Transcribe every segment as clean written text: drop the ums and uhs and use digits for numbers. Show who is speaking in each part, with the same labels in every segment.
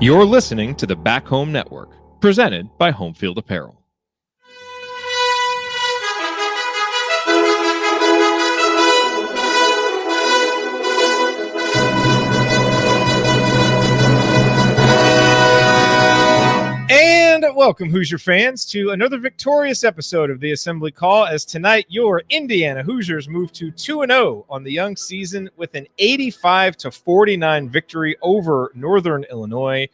Speaker 1: You're listening to the Back Home Network, presented by Home Field Apparel. And welcome, Hoosier fans, to another victorious episode of the Assembly Call, as tonight your Indiana Hoosiers move to 2-0 on the young season with an 85-49 victory over Northern Illinois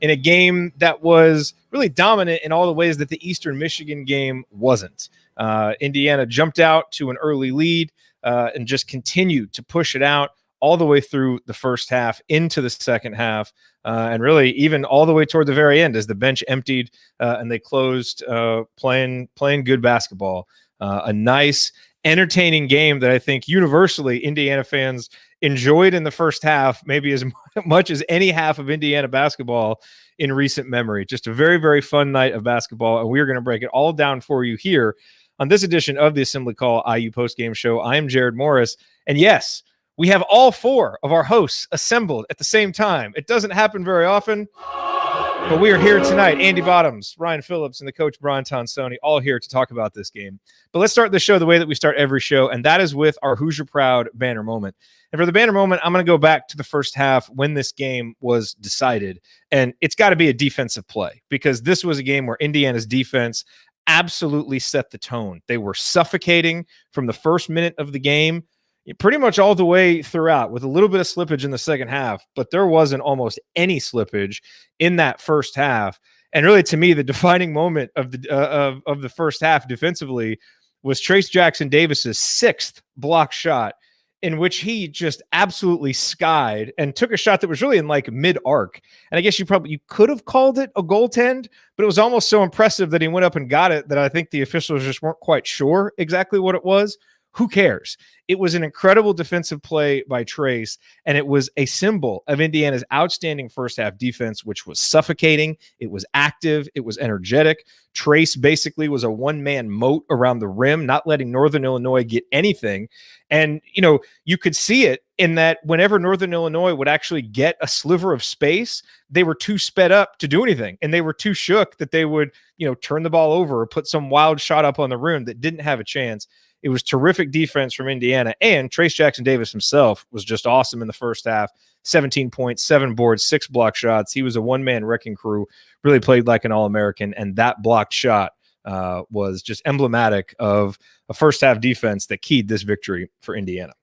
Speaker 1: in a game that was really dominant in all the ways that the Eastern Michigan game wasn't. Indiana jumped out to an early lead and just continued to push it out all the way through the first half into the second half. And really even all the way toward the very end as the bench emptied and they closed playing good basketball. A nice, entertaining game that I think universally Indiana fans enjoyed in the first half, maybe as much as any half of Indiana basketball in recent memory. Just a very, very fun night of basketball, and we are going to break it all down for you here on this edition of the Assembly Call IU Postgame Show. I am Jared Morris, and yes, we have all four of our hosts assembled at the same time. It doesn't happen very often, but we are here tonight. Andy Bottoms, Ryan Phillips, and the coach Brian Tonsoni, all here to talk about this game. But let's start the show the way that we start every show, and that is with our Hoosier Proud banner moment. And for the banner moment, I'm going to go back to the first half when this game was decided. And it's got to be a defensive play, because this was a game where Indiana's defense absolutely set the tone. They were suffocating from the first minute of the game pretty much all the way throughout, with a little bit of slippage in the second half, but there wasn't almost any slippage in that first half. And really, to me, the defining moment of the first half defensively was Trace Jackson Davis's sixth block shot, in which he just absolutely skied and took a shot that was really in like mid-arc. And I guess you could have called it a goaltend, but it was almost so impressive that he went up and got it that I think the officials just weren't quite sure exactly what it was. Who cares? It was an incredible defensive play by Trace, and it was a symbol of Indiana's outstanding first half defense, which was suffocating. It was active. It was energetic. Trace basically was a one-man moat around the rim, not letting Northern Illinois get anything. And, you could see it in that whenever Northern Illinois would actually get a sliver of space, they were too sped up to do anything. And they were too shook that they would, turn the ball over or put some wild shot up on the rim that didn't have a chance. It was terrific defense from Indiana, and Trace Jackson Davis himself was just awesome in the first half. 17 points, 7 boards, 6 block shots. He was a one-man wrecking crew, really played like an All-American, and that blocked shot was just emblematic of a first-half defense that keyed this victory for Indiana.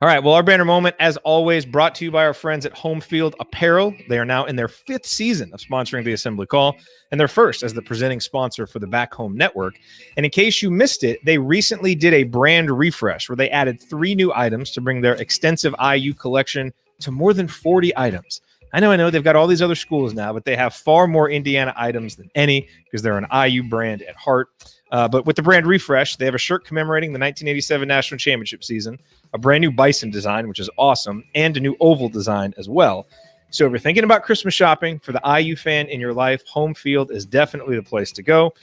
Speaker 1: All right, well, our banner moment, as always, brought to you by our friends at Home Field Apparel. They are now in their 5th season of sponsoring the Assembly Call, and their first as the presenting sponsor for the Back Home Network. And in case you missed it, they recently did a brand refresh where they added 3 new items to bring their extensive IU collection to more than 40 items. I know they've got all these other schools now, but they have far more Indiana items than any because they're an IU brand at heart. But with the brand refresh, they have a shirt commemorating the 1987 National Championship season, a brand new bison design, which is awesome, and a new oval design as well. So if you're thinking about Christmas shopping for the IU fan in your life, Home Field is definitely the place to go.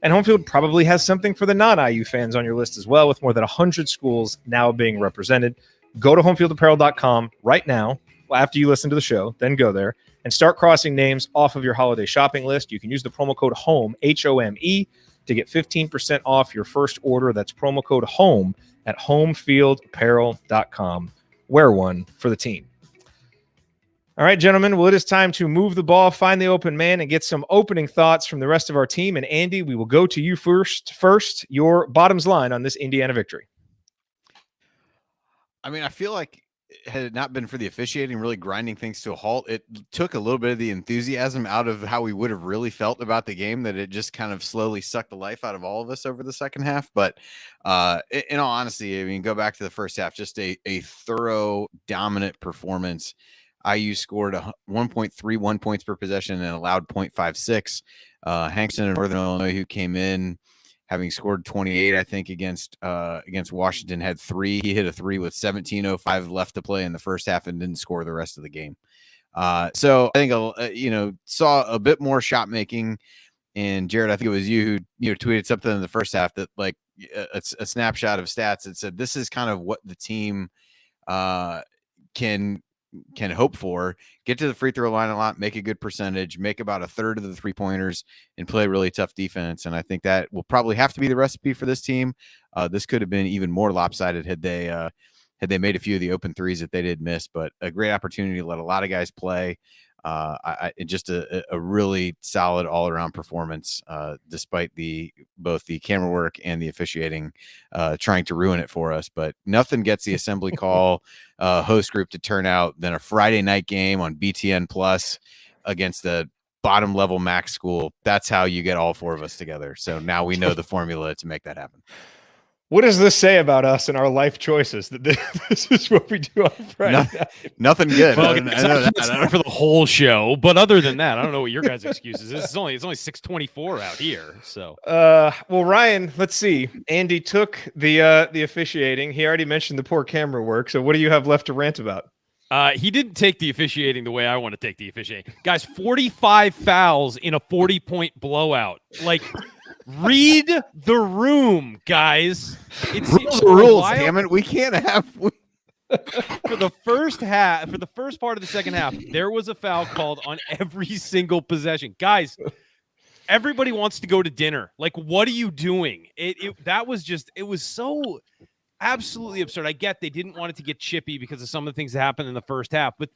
Speaker 1: And Home Field probably has something for the non-IU fans on your list as well, with more than 100 schools now being represented. Go to homefieldapparel.com right now after you listen to the show, then go there and start crossing names off of your holiday shopping list. You can use the promo code HOME, HOME, to get 15% off your first order. That's promo code HOME at homefieldapparel.com. Wear one for the team. All right, gentlemen, well, it is time to move the ball, find the open man, and get some opening thoughts from the rest of our team. And Andy, we will go to you first, your bottoms line on this Indiana victory.
Speaker 2: I mean, I feel like had it not been for the officiating really grinding things to a halt, it took a little bit of the enthusiasm out of how we would have really felt about the game, that it just kind of slowly sucked the life out of all of us over the second half. But in all honesty, I mean, go back to the first half, just a thorough, dominant performance. IU scored 1.31 points per possession and allowed 0.56. Hankson of Northern Illinois, who came in having scored 28, I think, against Washington, had 3. He hit a 3 with 17:05 left to play in the first half and didn't score the rest of the game. So I think, saw a bit more shot making. And Jared, I think it was you who tweeted something in the first half that, like, a snapshot of stats that said this is kind of what the team can can hope for. Get to the free throw line a lot, make a good percentage, make about a third of the 3-pointers, and play really tough defense. And I think that will probably have to be the recipe for this team. This could have been even more lopsided had they made a few of the open threes that they did miss, but a great opportunity to let a lot of guys play. Just a really solid all-around performance, despite both the camera work and the officiating trying to ruin it for us. But nothing gets the assembly call host group to turn out than a Friday night game on BTN Plus against the bottom level MAC school. That's how you get all four of us together. So now we know the formula to make that happen.
Speaker 1: What does this say about us and our life choices? That this is what we do on Friday night?
Speaker 2: Nothing good.
Speaker 3: Well, it's not for the whole show, but other than that, I don't know what your guys' excuses is. It's only 6:24 out here. So,
Speaker 1: well, Ryan, let's see. Andy took the officiating. He already mentioned the poor camera work. So, what do you have left to rant about?
Speaker 3: He didn't take the officiating the way I want to take the officiating. Guys, 45 fouls in a 40-point blowout. Like. Read the room, guys. It seems
Speaker 2: rules, damn it. We can't have
Speaker 3: for the first part of the second half, there was a foul called on every single possession. Guys, everybody wants to go to dinner. Like, what are you doing? It was so absolutely absurd. I get they didn't want it to get chippy because of some of the things that happened in the first half, but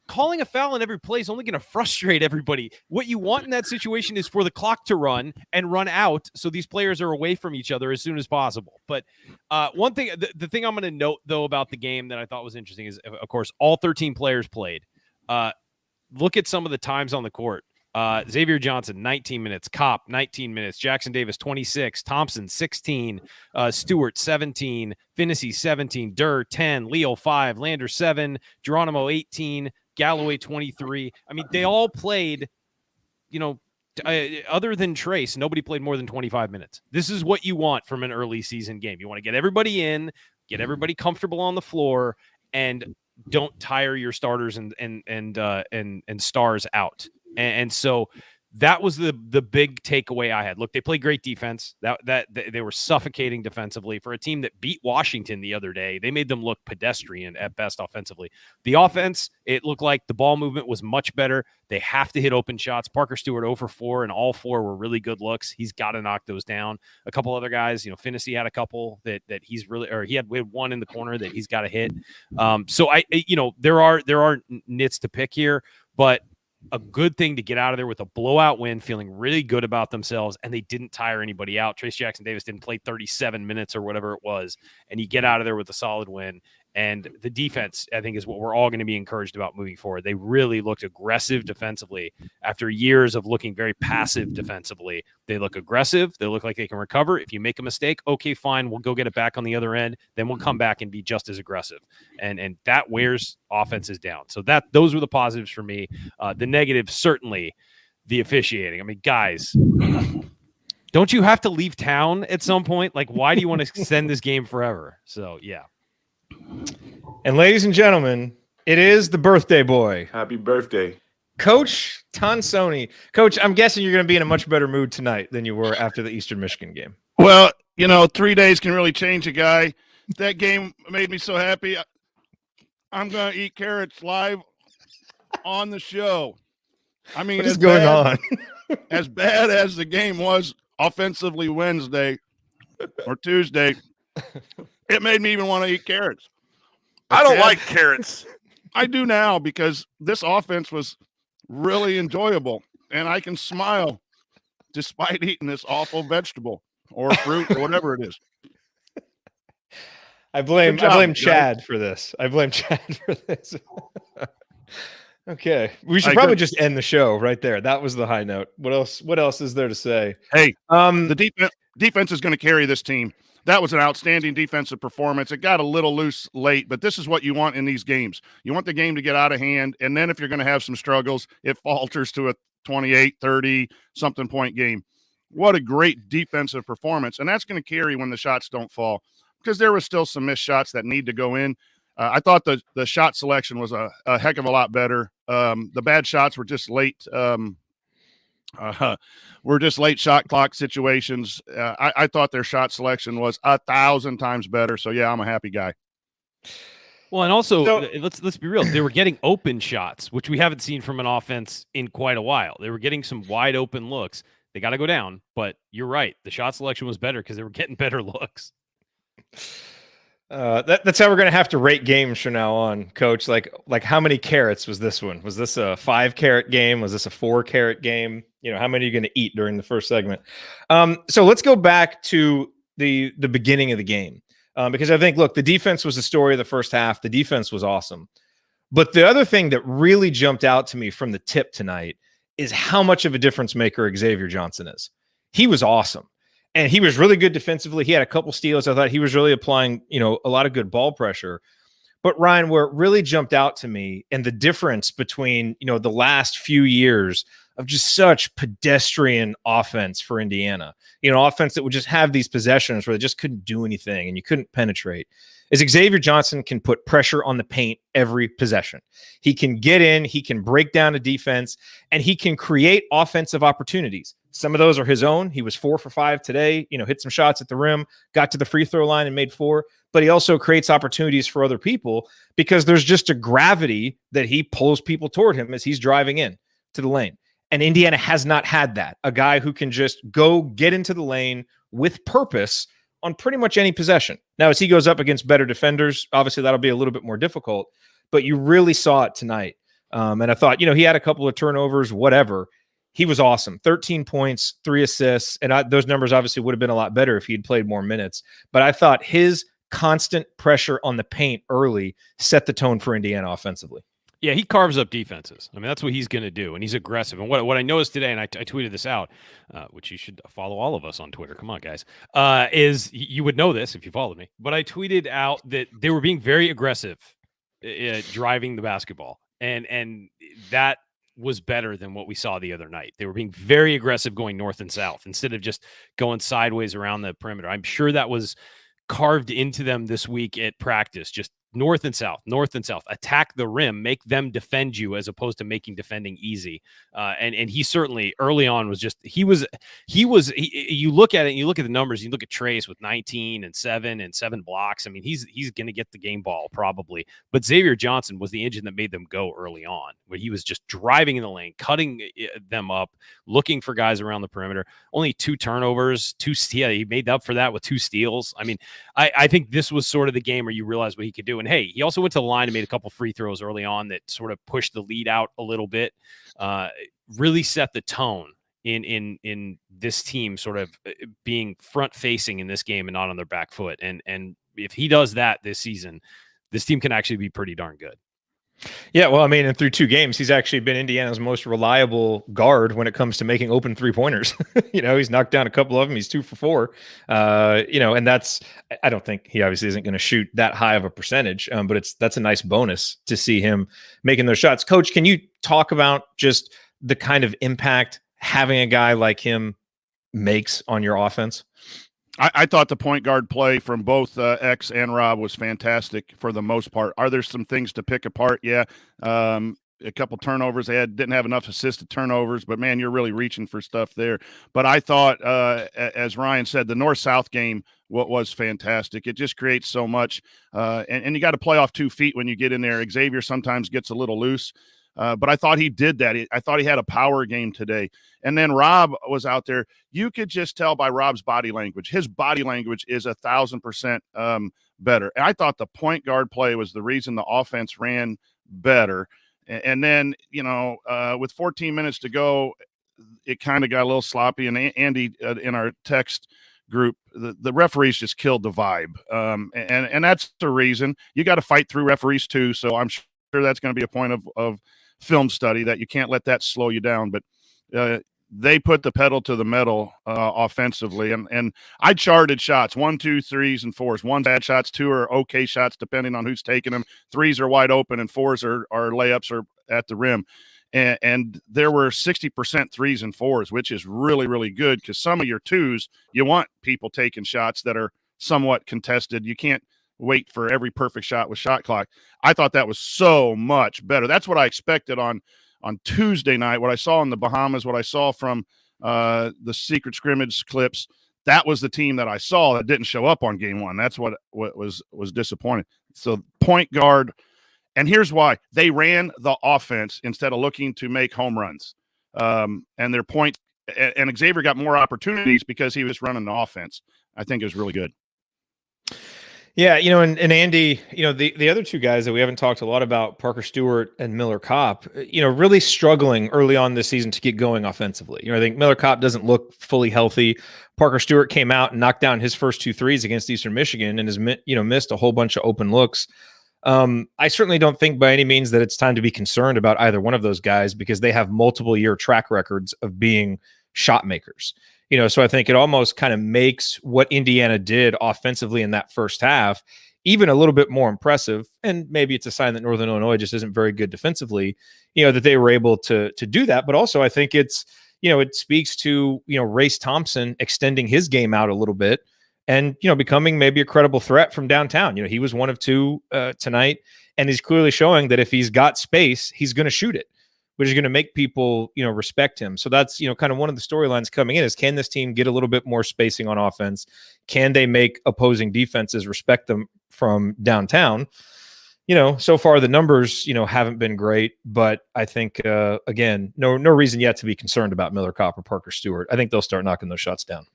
Speaker 3: calling a foul in every play is only going to frustrate everybody. What you want in that situation is for the clock to run and run out so these players are away from each other as soon as possible. But one thing, the thing I'm going to note, though, about the game that I thought was interesting is, of course, all 13 players played. Look at some of the times on the court. Xavier Johnson, 19 minutes. Kopp, 19 minutes. Jackson Davis, 26. Thompson, 16. Stewart, 17. Finney, 17. Durr, 10. Leo, 5. Lander, 7. Geronimo, 18. Galloway, 23. I mean, they all played, other than Trace, nobody played more than 25 minutes. This is what you want from an early season game. You want to get everybody in, get everybody comfortable on the floor, and don't tire your starters and stars out. And so that was the big takeaway I had. Look, they play great defense. That they were suffocating defensively for a team that beat Washington the other day. They made them look pedestrian at best offensively. The offense, it looked like the ball movement was much better. They have to hit open shots. Parker Stewart 0 for 4, and all 4 were really good looks. He's got to knock those down. A couple other guys, Finney had a couple that he's really, or we had one in the corner that he's got to hit. So there are nits to pick here, but a good thing to get out of there with a blowout win, feeling really good about themselves, and they didn't tire anybody out. Trace Jackson Davis didn't play 37 minutes or whatever it was, and you get out of there with a solid win. And the defense, I think, is what we're all going to be encouraged about moving forward. They really looked aggressive defensively after years of looking very passive defensively. They look aggressive. They look like they can recover. If you make a mistake, okay, fine. We'll go get it back on the other end. Then we'll come back and be just as aggressive. And that wears offenses down. So those were the positives for me. The negatives, certainly the officiating. I mean, guys, don't you have to leave town at some point? Like, why do you want to extend this game forever? So, yeah.
Speaker 1: And ladies and gentlemen, it is the birthday boy.
Speaker 4: Happy birthday.
Speaker 1: Coach Tonsoni. Coach, I'm guessing you're going to be in a much better mood tonight than you were after the Eastern Michigan game.
Speaker 5: Well, 3 days can really change a guy. That game made me so happy. I'm going to eat carrots live on the show. I mean,
Speaker 1: what is going on?
Speaker 5: As bad as the game was offensively Wednesday or Tuesday, it made me even want to eat carrots.
Speaker 4: I don't like carrots.
Speaker 5: I do now because this offense was really enjoyable, and I can smile despite eating this awful vegetable or fruit or whatever it is.
Speaker 1: I blame Chad for this. Okay. We should probably just end the show right there. That was the high note. What else is there to say?
Speaker 5: Hey, the defense is going to carry this team. That was an outstanding defensive performance. It got a little loose late, but this is what you want in these games. You want the game to get out of hand, and then if you're going to have some struggles, it falters to a 28, 30, something point game. What a great defensive performance, and that's going to carry when the shots don't fall because there were still some missed shots that need to go in. I thought the shot selection was a heck of a lot better. The bad shots were just late late shot clock situations. I thought their shot selection was 1,000 times better. So, yeah, I'm a happy guy.
Speaker 3: Well, and also
Speaker 1: So-
Speaker 3: let's be real. They were getting open shots, which we haven't seen from an offense in quite a while. They were getting some wide open looks. They got to go down, but you're right. The shot selection was better because they were getting better looks.
Speaker 1: That's how we're going to have to rate games from now on, Coach. Like how many carrots was this one? Was this a 5-carat game? Was this a 4-carat game? How many are you going to eat during the first segment? So let's go back to the beginning of the game, because I think, look, the defense was the story of the first half. The defense was awesome. But the other thing that really jumped out to me from the tip tonight is how much of a difference maker Xavier Johnson is. He was awesome. And he was really good defensively. He had a couple steals. I thought he was really applying, a lot of good ball pressure. But Ryan, where it really jumped out to me, and the difference between, the last few years of just such pedestrian offense for Indiana, offense that would just have these possessions where they just couldn't do anything and you couldn't penetrate, is Xavier Johnson can put pressure on the paint every possession. He can get in, he can break down a defense, and he can create offensive opportunities. Some of those are his own. He was 4 for 5 today, hit some shots at the rim, got to the free throw line and made 4, but he also creates opportunities for other people because there's just a gravity that he pulls people toward him as he's driving in to the lane. And Indiana has not had that. A guy who can just go get into the lane with purpose on pretty much any possession. Now, as he goes up against better defenders, obviously that'll be a little bit more difficult, but you really saw it tonight. And I thought, he had a couple of turnovers, whatever. He was awesome. 13 points, 3 assists, and those numbers obviously would have been a lot better if he'd played more minutes. But I thought his constant pressure on the paint early set the tone for Indiana offensively.
Speaker 3: Yeah, he carves up defenses. I mean, that's what he's going to do, and he's aggressive. And what I noticed today, and I tweeted this out, which you should follow all of us on Twitter. Come on, guys. Is you would know this if you followed me, but I tweeted out that they were being very aggressive driving the basketball, and that was better than what we saw the other night. They were being very aggressive going north and south instead of just going sideways around the perimeter. I'm sure that was carved into them this week at practice, just north and south, attack the rim, make them defend you as opposed to making defending easy. And he certainly early on was just, you look at it and you look at the numbers, you look at Trace with 19 and 7 blocks. I mean, he's going to get the game ball probably, but Xavier Johnson was the engine that made them go early on, where he was just driving in the lane, cutting them up, looking for guys around the perimeter. Only 2 turnovers, he made up for that with 2 steals. I mean, I think this was sort of the game where you realize what he could do. And hey, he also went to the line and made a couple free throws early on that sort of pushed the lead out a little bit. Really set the tone in this team sort of being front facing in this game and not on their back foot. And if he does that this season, this team can actually be pretty darn good.
Speaker 1: Yeah, well, I mean, and through 2 games, he's actually been Indiana's most reliable guard when it comes to making open 3-pointers. He's knocked down a couple of them. He's 2 for 4. And that's, I don't think he obviously isn't going to shoot that high of a percentage, but that's a nice bonus to see him making those shots. Coach, can you talk about just the kind of impact having a guy like him makes on your offense?
Speaker 5: I thought the point guard play from both X and Rob was fantastic for the most part. Are there some things to pick apart? Yeah. A couple turnovers. They didn't have enough assisted turnovers, but man, you're really reaching for stuff there. But I thought, as Ryan said, the North-South game was fantastic. It just creates so much. And you got to play off 2 feet when you get in there. Xavier sometimes gets a little loose. But I thought he did that. I thought he had a power game today. And then Rob was out there. You could just tell by Rob's body language. His body language is 1,000% better. And I thought the point guard play was the reason the offense ran better. And then, with 14 minutes to go, it kind of got a little sloppy. And Andy, in our text group, the referees just killed the vibe. And that's the reason. You got to fight through referees too. So I'm sure that's going to be a point of film study, that you can't let that slow you down. But they put the pedal to the metal offensively. And I charted shots, 1, 2, 3s, and 4s. 1 bad shots, 2 are okay shots, depending on who's taking them. 3s are wide open, and 4s are layups or at the rim. And there were 60% 3s and 4s, which is really, really good, because some of your 2s, you want people taking shots that are somewhat contested. You can't wait for every perfect shot with shot clock. I thought that was so much better. That's what I expected on Tuesday night. What I saw in the Bahamas, what I saw from the secret scrimmage clips, that was the team that I saw that didn't show up on game one. That's what was disappointing. So point guard, and here's why: they ran the offense instead of looking to make home runs. And their point, and Xavier got more opportunities because he was running the offense. I think it was really good.
Speaker 1: Yeah, and Andy, the other two guys that we haven't talked a lot about, Parker Stewart and Miller Kopp, really struggling early on this season to get going offensively. I think Miller Kopp doesn't look fully healthy. Parker Stewart came out and knocked down his first 2 threes against Eastern Michigan and has missed a whole bunch of open looks. I certainly don't think by any means that it's time to be concerned about either one of those guys because they have multiple year track records of being shot makers. So I think it almost kind of makes what Indiana did offensively in that first half even a little bit more impressive. And maybe it's a sign that Northern Illinois just isn't very good defensively, that they were able to do that. But also I think it's, it speaks to, Race Thompson extending his game out a little bit and, becoming maybe a credible threat from downtown. He was 1 of 2 tonight, and he's clearly showing that if he's got space, he's going to shoot it, which is going to make people, respect him. So that's, kind of one of the storylines coming in is, can this team get a little bit more spacing on offense? Can they make opposing defenses respect them from downtown? So far the numbers, haven't been great, but I think, again, no reason yet to be concerned about Miller Kopp or Parker Stewart. I think they'll start knocking those shots down.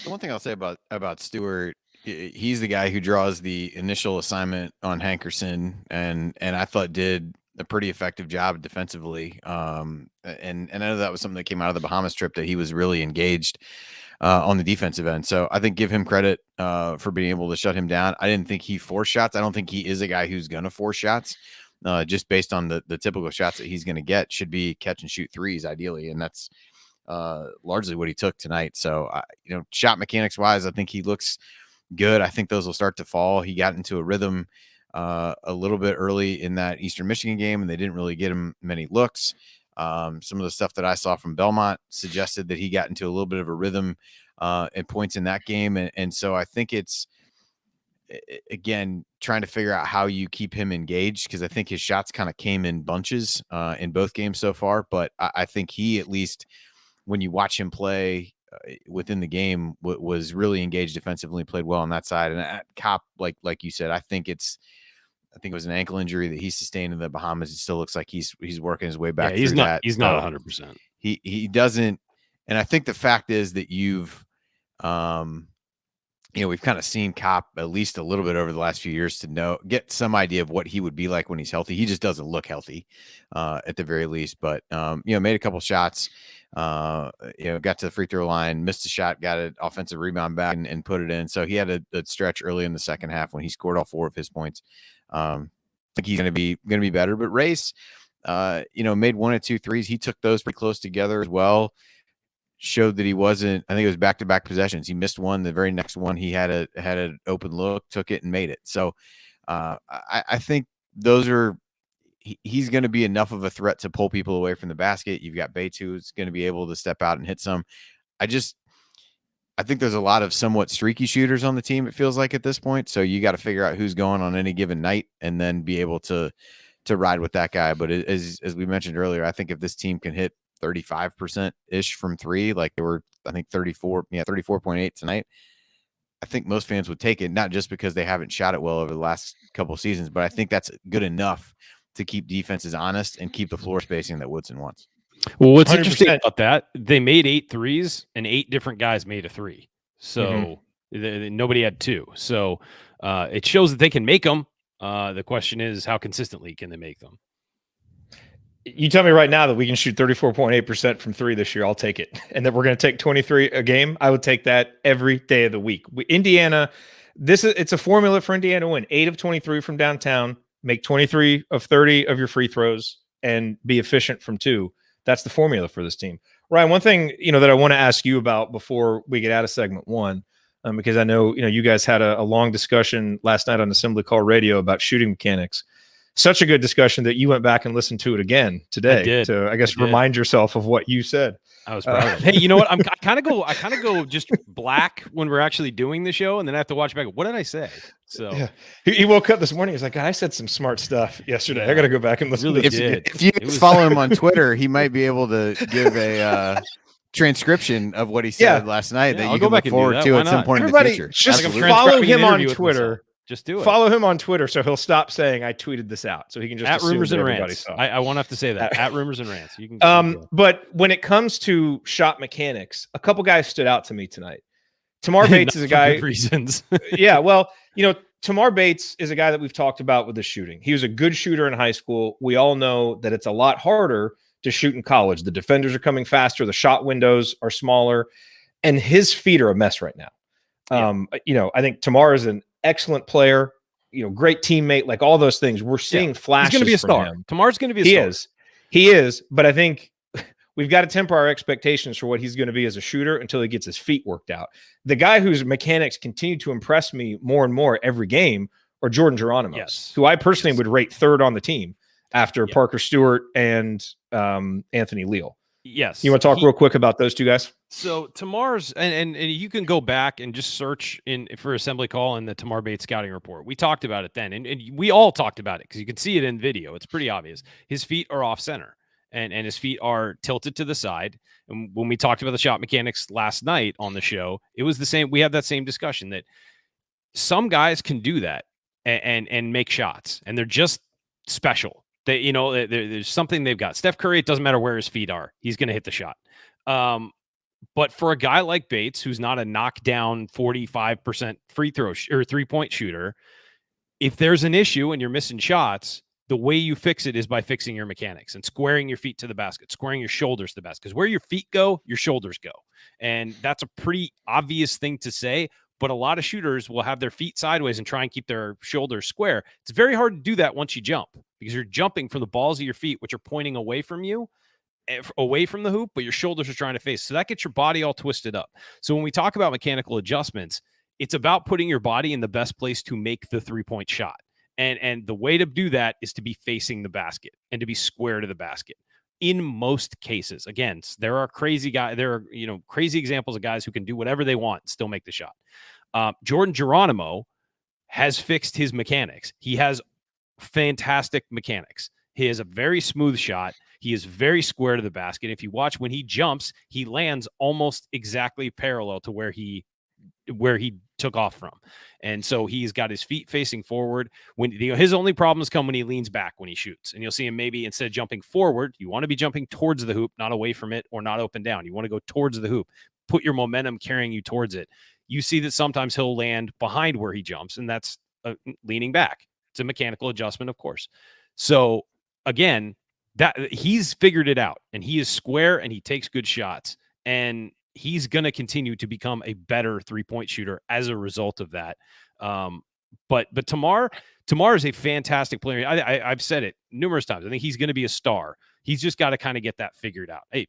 Speaker 2: The one thing I'll say about Stewart, he's the guy who draws the initial assignment on Hankerson, and I thought did a pretty effective job defensively. And I know that was something that came out of the Bahamas trip, that he was really engaged on the defensive end. So I think give him credit for being able to shut him down. I didn't think he forced shots. I don't think he is a guy who's going to force shots. Just based on the typical shots that he's going to get, should be catch and shoot threes ideally, and that's largely what he took tonight. So shot mechanics wise, I think he looks good. I think those will start to fall. He got into a rhythm a little bit early in that Eastern Michigan game, and they didn't really get him many looks. Some of the stuff that I saw from Belmont suggested that he got into a little bit of a rhythm at points in that game. And so I think it's, again, trying to figure out how you keep him engaged, because I think his shots kind of came in bunches in both games so far. But I think he, at least when you watch him play within the game, was really engaged defensively, played well on that side. And Kopp, like you said, I think it was an ankle injury that he sustained in the Bahamas. It still looks like he's working his way back.
Speaker 3: Yeah, he's not 100%.
Speaker 2: He doesn't. And I think the fact is that we've kind of seen Kopp at least a little bit over the last few years to get some idea of what he would be like when he's healthy. He just doesn't look healthy at the very least, but made a couple shots, got to the free throw line, missed a shot, got an offensive rebound back and put it in. So he had a stretch early in the second half when he scored all 4 of his points. I think he's going to be better, but Race, made 1 or 2 threes. He took those pretty close together as well. Showed that he wasn't. I think it was back-to-back possessions. He missed one. The very next one, he had an open look, took it, and made it. So I think those are. He's going to be enough of a threat to pull people away from the basket. You've got Bates, who's going to be able to step out and hit some. I think there's a lot of somewhat streaky shooters on the team, it feels like, at this point. So you got to figure out who's going on any given night and then be able to ride with that guy. But as we mentioned earlier, I think if this team can hit 35% ish from 3, like they were, I think 34.8 tonight, I think most fans would take it, not just because they haven't shot it well over the last couple of seasons, but I think that's good enough to keep defenses honest and keep the floor spacing that Woodson wants.
Speaker 3: Well, what's
Speaker 1: 100%.
Speaker 3: interesting about that, they made 8 threes and 8 different guys made a 3. So nobody had 2. So it shows that they can make them. The question is, how consistently can they make them?
Speaker 1: You tell me right now that we can shoot 34.8% from 3 this year, I'll take it. And that we're going to take 23 a game, I would take that every day of the week. Indiana, it's a formula for Indiana to win. 8 of 23 from downtown, make 23 of 30 of your free throws, and be efficient from 2. That's the formula for this team. Ryan, one thing that I want to ask you about before we get out of segment 1, because I know you guys had a long discussion last night on Assembly Call Radio about shooting mechanics. Such a good discussion that you went back and listened to it again today to, I guess, remind yourself of what you said.
Speaker 3: I was proud of it. Hey, you know what? I kind of go just black when we're actually doing the show, and then I have to watch back. What did I say? So
Speaker 1: yeah. He woke up this morning. He's like, I said some smart stuff yesterday. I got to go back and listen to this.
Speaker 2: If you follow him on Twitter, he might be able to give transcription of what he said last night
Speaker 3: Yeah,
Speaker 2: that
Speaker 3: I'll
Speaker 2: you
Speaker 3: go
Speaker 2: can
Speaker 3: back
Speaker 2: look
Speaker 3: and do
Speaker 2: forward
Speaker 3: that.
Speaker 2: to
Speaker 3: Why
Speaker 2: at some
Speaker 3: not?
Speaker 2: point
Speaker 1: Everybody,
Speaker 2: in the future.
Speaker 1: just
Speaker 2: Absolutely.
Speaker 1: follow
Speaker 3: transcribing
Speaker 1: him
Speaker 3: an
Speaker 1: on
Speaker 3: interview with
Speaker 1: Twitter.
Speaker 3: myself. Just do it.
Speaker 1: Follow him on Twitter so he'll stop saying I tweeted this out, so he can just
Speaker 3: At
Speaker 1: assume
Speaker 3: rumors
Speaker 1: that
Speaker 3: and
Speaker 1: everybody
Speaker 3: rants.
Speaker 1: saw.
Speaker 3: I won't have to say that. At rumors and rants. You can.
Speaker 1: But when it comes to shot mechanics, a couple guys stood out to me tonight. Tamar Bates is a
Speaker 3: for
Speaker 1: guy.
Speaker 3: good reasons.
Speaker 1: Yeah, well, Tamar Bates is a guy that we've talked about with the shooting. He was a good shooter in high school. We all know that it's a lot harder to shoot in college. The defenders are coming faster. The shot windows are smaller, and his feet are a mess right now. I think Tamar is an excellent player. Great teammate, like all those things. We're seeing flashes.
Speaker 3: He's going to be a
Speaker 1: from
Speaker 3: star.
Speaker 1: him.
Speaker 3: Tamar's going to be a star.
Speaker 1: He is. But I think we've got to temper our expectations for what he's going to be as a shooter until he gets his feet worked out. The guy whose mechanics continue to impress me more and more every game are Jordan Geronimo's, who I personally would rate third on the team after Parker Stewart and Anthony Leal.
Speaker 3: Yes.
Speaker 1: You want to talk real quick about those two guys?
Speaker 3: So Tamar's and you can go back and just search for Assembly Call in the Tamar Bates scouting report. We talked about it then, and we all talked about it because you can see it in video. It's pretty obvious. His feet are off center, and his feet are tilted to the side. And when we talked about the shot mechanics last night on the show, it was the same. We had that same discussion that some guys can do that and make shots, and they're just special. They, there's something they've got. Steph Curry, it doesn't matter where his feet are, he's going to hit the shot. But for a guy like Bates, who's not a knockdown 45% free throw or 3-point shooter, if there's an issue and you're missing shots, the way you fix it is by fixing your mechanics and squaring your feet to the basket, squaring your shoulders to the basket. Because where your feet go, your shoulders go. And that's a pretty obvious thing to say, but a lot of shooters will have their feet sideways and try and keep their shoulders square. It's very hard to do that once you jump because you're jumping from the balls of your feet, which are pointing away from you, away from the hoop, but your shoulders are trying to face. So that gets your body all twisted up. So when we talk about mechanical adjustments, it's about putting your body in the best place to make the 3-point shot. And the way to do that is to be facing the basket and to be square to the basket. In most cases, again, there are crazy guys. There are crazy examples of guys who can do whatever they want and still make the shot. Jordan Geronimo has fixed his mechanics. He has fantastic mechanics. He has a very smooth shot. He is very square to the basket. If you watch when he jumps, he lands almost exactly parallel to where he took off from. And so he's got his feet facing forward. When his only problems come when he leans back when he shoots. And you'll see him maybe instead of jumping forward, you want to be jumping towards the hoop, not away from it or not up and down. You want to go towards the hoop. Put your momentum carrying you towards it. You see that sometimes he'll land behind where he jumps, and that's leaning back. It's a mechanical adjustment, of course. So again, that he's figured it out, and he is square and he takes good shots, and he's going to continue to become a better 3-point shooter as a result of that. But Tamar is a fantastic player. I've said it numerous times. I think he's going to be a star. He's just got to kind of get that figured out. Hey,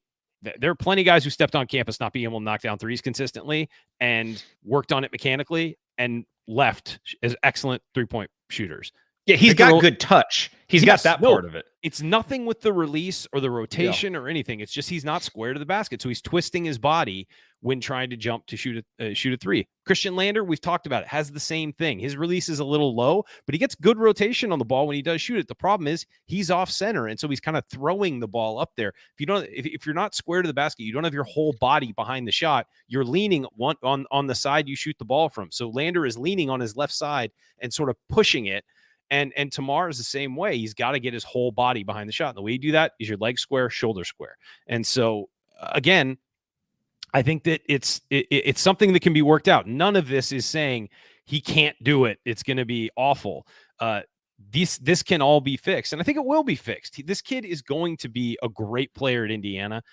Speaker 3: there are plenty of guys who stepped on campus not being able to knock down threes consistently and worked on it mechanically and left as excellent 3-point shooters.
Speaker 1: Yeah, he's got good touch. He's got that part of it.
Speaker 3: It's nothing with the release or the rotation or anything. It's just he's not square to the basket, so he's twisting his body when trying to jump to shoot a three. Christian Lander, we've talked about it, has the same thing. His release is a little low, but he gets good rotation on the ball when he does shoot it. The problem is he's off center, and so he's kind of throwing the ball up there. If you're not square to the basket, you don't have your whole body behind the shot. You're leaning on the side you shoot the ball from. So Lander is leaning on his left side and sort of pushing it. And Tamar is the same way. He's got to get his whole body behind the shot. And the way you do that is your leg square, shoulder square. And so, again, I think that it's something that can be worked out. None of this is saying he can't do it. It's going to be awful. This can all be fixed. And I think it will be fixed. This kid is going to be a great player at Indiana.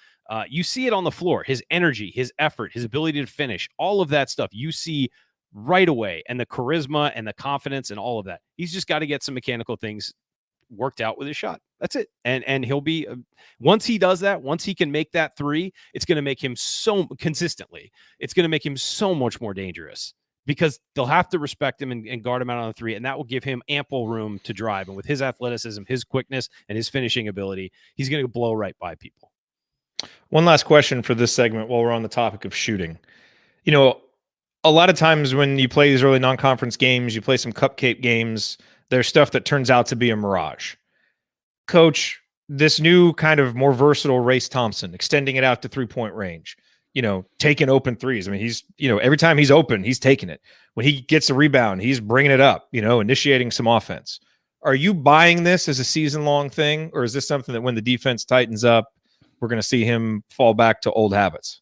Speaker 3: You see it on the floor. His energy, his effort, his ability to finish, all of that stuff you see right away, and the charisma and the confidence and all of that. He's just got to get some mechanical things worked out with his shot. That's it. And he'll be, once he does that, once he can make that three, it's going to make him so consistently, it's going to make him so much more dangerous because they'll have to respect him and guard him out on the three. And that will give him ample room to drive. And with his athleticism, his quickness, and his finishing ability, he's going to blow right by people.
Speaker 1: One last question for this segment while we're on the topic of shooting. A lot of times when you play these early non-conference games, you play some cupcake games, there's stuff that turns out to be a mirage. Coach, this new kind of more versatile Race Thompson, extending it out to 3-point range. taking open threes. I mean, he's, every time he's open, he's taking it. When he gets a rebound, he's bringing it up, initiating some offense. Are you buying this as a season-long thing, or is this something that when the defense tightens up, we're going to see him fall back to old habits?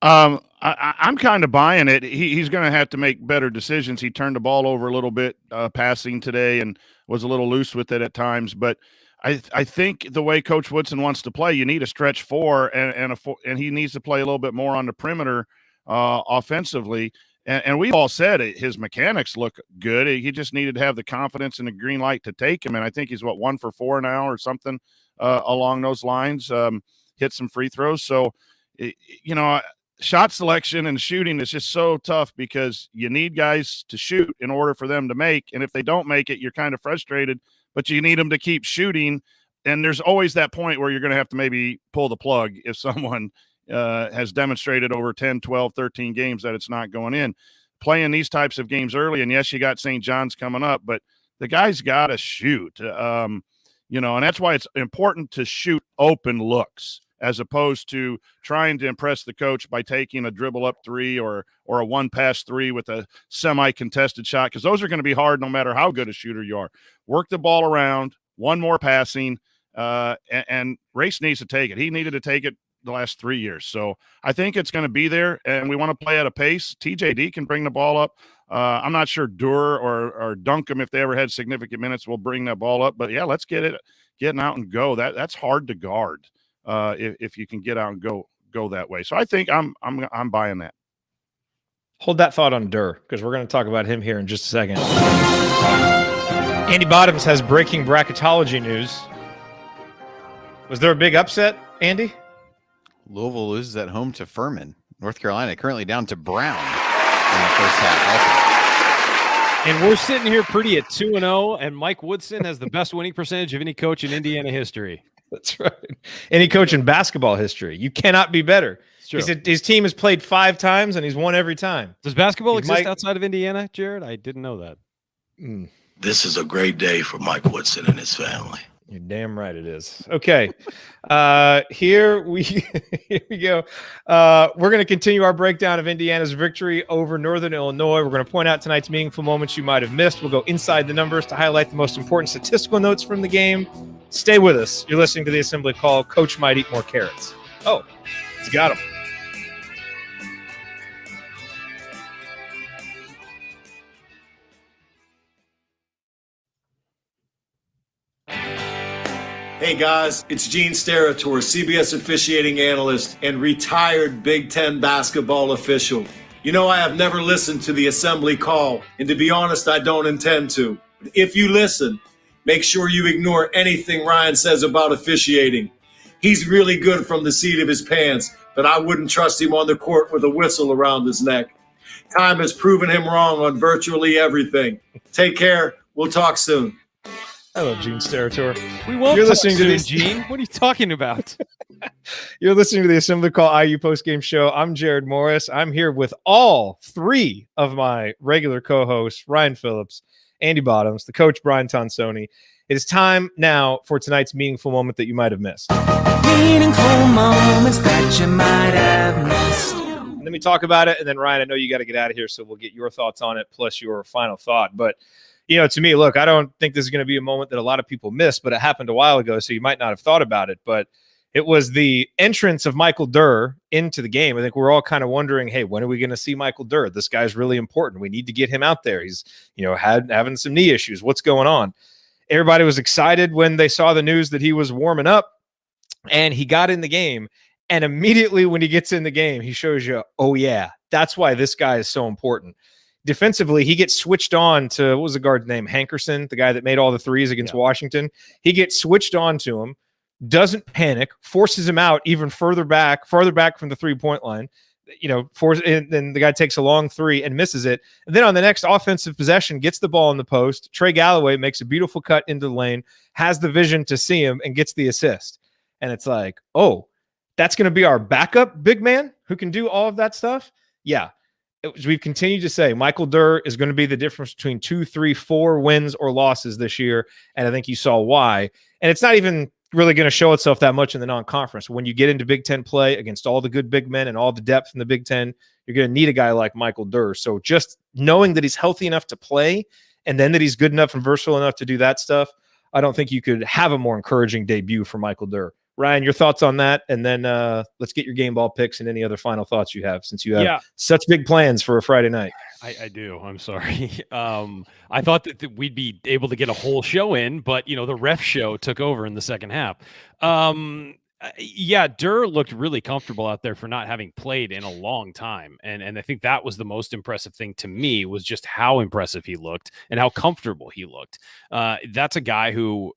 Speaker 5: I'm kind of buying it. He's going to have to make better decisions. He turned the ball over a little bit passing today and was a little loose with it at times. But I think the way Coach Woodson wants to play, you need a stretch four and he needs to play a little bit more on the perimeter offensively. And we've all said his mechanics look good. He just needed to have the confidence and the green light to take him. And I think he's 1 for 4 now or something along those lines. Hit some free throws. So, shot selection and shooting is just so tough because you need guys to shoot in order for them to make. And if they don't make it, you're kind of frustrated, but you need them to keep shooting. And there's always that point where you're going to have to maybe pull the plug if someone has demonstrated over 10, 12, 13 games that it's not going in. Playing these types of games early, and yes, you got St. John's coming up, but the guy's got to shoot. And that's why it's important to shoot open looks, as opposed to trying to impress the coach by taking a dribble up three or a one pass three with a semi-contested shot, because those are going to be hard no matter how good a shooter you are. Work the ball around, one more passing, and Race needs to take it. He needed to take it the last 3 years. So I think it's going to be there, and we want to play at a pace. TJD can bring the ball up. I'm not sure Durr or Duncombe, if they ever had significant minutes, will bring that ball up. But, yeah, let's getting out and go. That's hard to guard. If you can get out and go that way. So I think I'm buying that.
Speaker 1: Hold that thought on Durr, because we're going to talk about him here in just a second. Andy Bottoms has breaking bracketology news. Was there a big upset, Andy?
Speaker 2: Louisville loses at home to Furman. North Carolina currently down to Brown in the first half also.
Speaker 3: And we're sitting here pretty at 2-0, and Mike Woodson has the best winning percentage of any coach in Indiana history.
Speaker 1: That's right. Any coach in basketball history. You cannot be better. His team has played 5 times, and he's won every time.
Speaker 3: Does basketball exist outside of Indiana, Jared? I didn't know that.
Speaker 6: This is a great day for Mike Woodson and his family.
Speaker 1: You're damn right it is. Okay. Here we go. We're going to continue our breakdown of Indiana's victory over Northern Illinois. We're going to point out tonight's meaningful moments you might have missed. We'll go inside the numbers to highlight the most important statistical notes from the game. Stay with us. You're listening to the Assembly Call. Coach might eat more carrots. Oh, he's got them.
Speaker 7: Hey guys, it's Gene Steratore, CBS officiating analyst and retired Big Ten basketball official. You know, I have never listened to the Assembly Call, and to be honest, I don't intend to. If you listen, make sure you ignore anything Ryan says about officiating. He's really good from the seat of his pants, but I wouldn't trust him on the court with a whistle around his neck. Time has proven him wrong on virtually everything. Take care. We'll talk soon.
Speaker 1: Hello, Gene Steratore.
Speaker 3: We won't. You're listening to this, Gene. What are you talking about?
Speaker 1: You're listening to the Assembly Call IU postgame show. I'm Jared Morris. I'm here with all 3 of my regular co-hosts, Ryan Phillips, Andy Bottoms, the coach, Brian Tonsoni. It is time now for tonight's meaningful moment that you might have missed.
Speaker 8: Meaningful moments that you might have missed.
Speaker 1: Let me talk about it, and then Ryan, I know you got to get out of here, so we'll get your thoughts on it plus your final thought. But to me, look, I don't think this is going to be a moment that a lot of people miss, but it happened a while ago, so you might not have thought about it. But it was the entrance of Michael Durr into the game. I think we're all kind of wondering, hey, when are we going to see Michael Durr? This guy's really important. We need to get him out there. He's, having some knee issues. What's going on? Everybody was excited when they saw the news that he was warming up, and he got in the game. And immediately when he gets in the game, he shows you, oh, yeah, that's why this guy is so important. Defensively, he gets switched on to, what was the guard's name? Hankerson, the guy that made all the threes against Washington. He gets switched on to him, doesn't panic, forces him out even farther back from the three-point line. And then the guy takes a long three and misses it. And then on the next offensive possession, gets the ball in the post. Trey Galloway makes a beautiful cut into the lane, has the vision to see him, and gets the assist. And it's like, oh, that's going to be our backup big man who can do all of that stuff? Yeah. We've continued to say Michael Durr is going to be the difference between 2, 3, 4 wins or losses this year. And I think you saw why. And it's not even really going to show itself that much in the non-conference. When you get into Big Ten play against all the good big men and all the depth in the Big Ten, you're going to need a guy like Michael Durr. So just knowing that he's healthy enough to play and then that he's good enough and versatile enough to do that stuff, I don't think you could have a more encouraging debut for Michael Durr. Ryan, your thoughts on that? And then let's get your game ball picks and any other final thoughts you have, since you have such big plans for a Friday night.
Speaker 3: I do. I'm sorry. I thought that we'd be able to get a whole show in, but the ref show took over in the second half. Durr looked really comfortable out there for not having played in a long time. And I think that was the most impressive thing to me, was just how impressive he looked and how comfortable he looked. That's a guy who,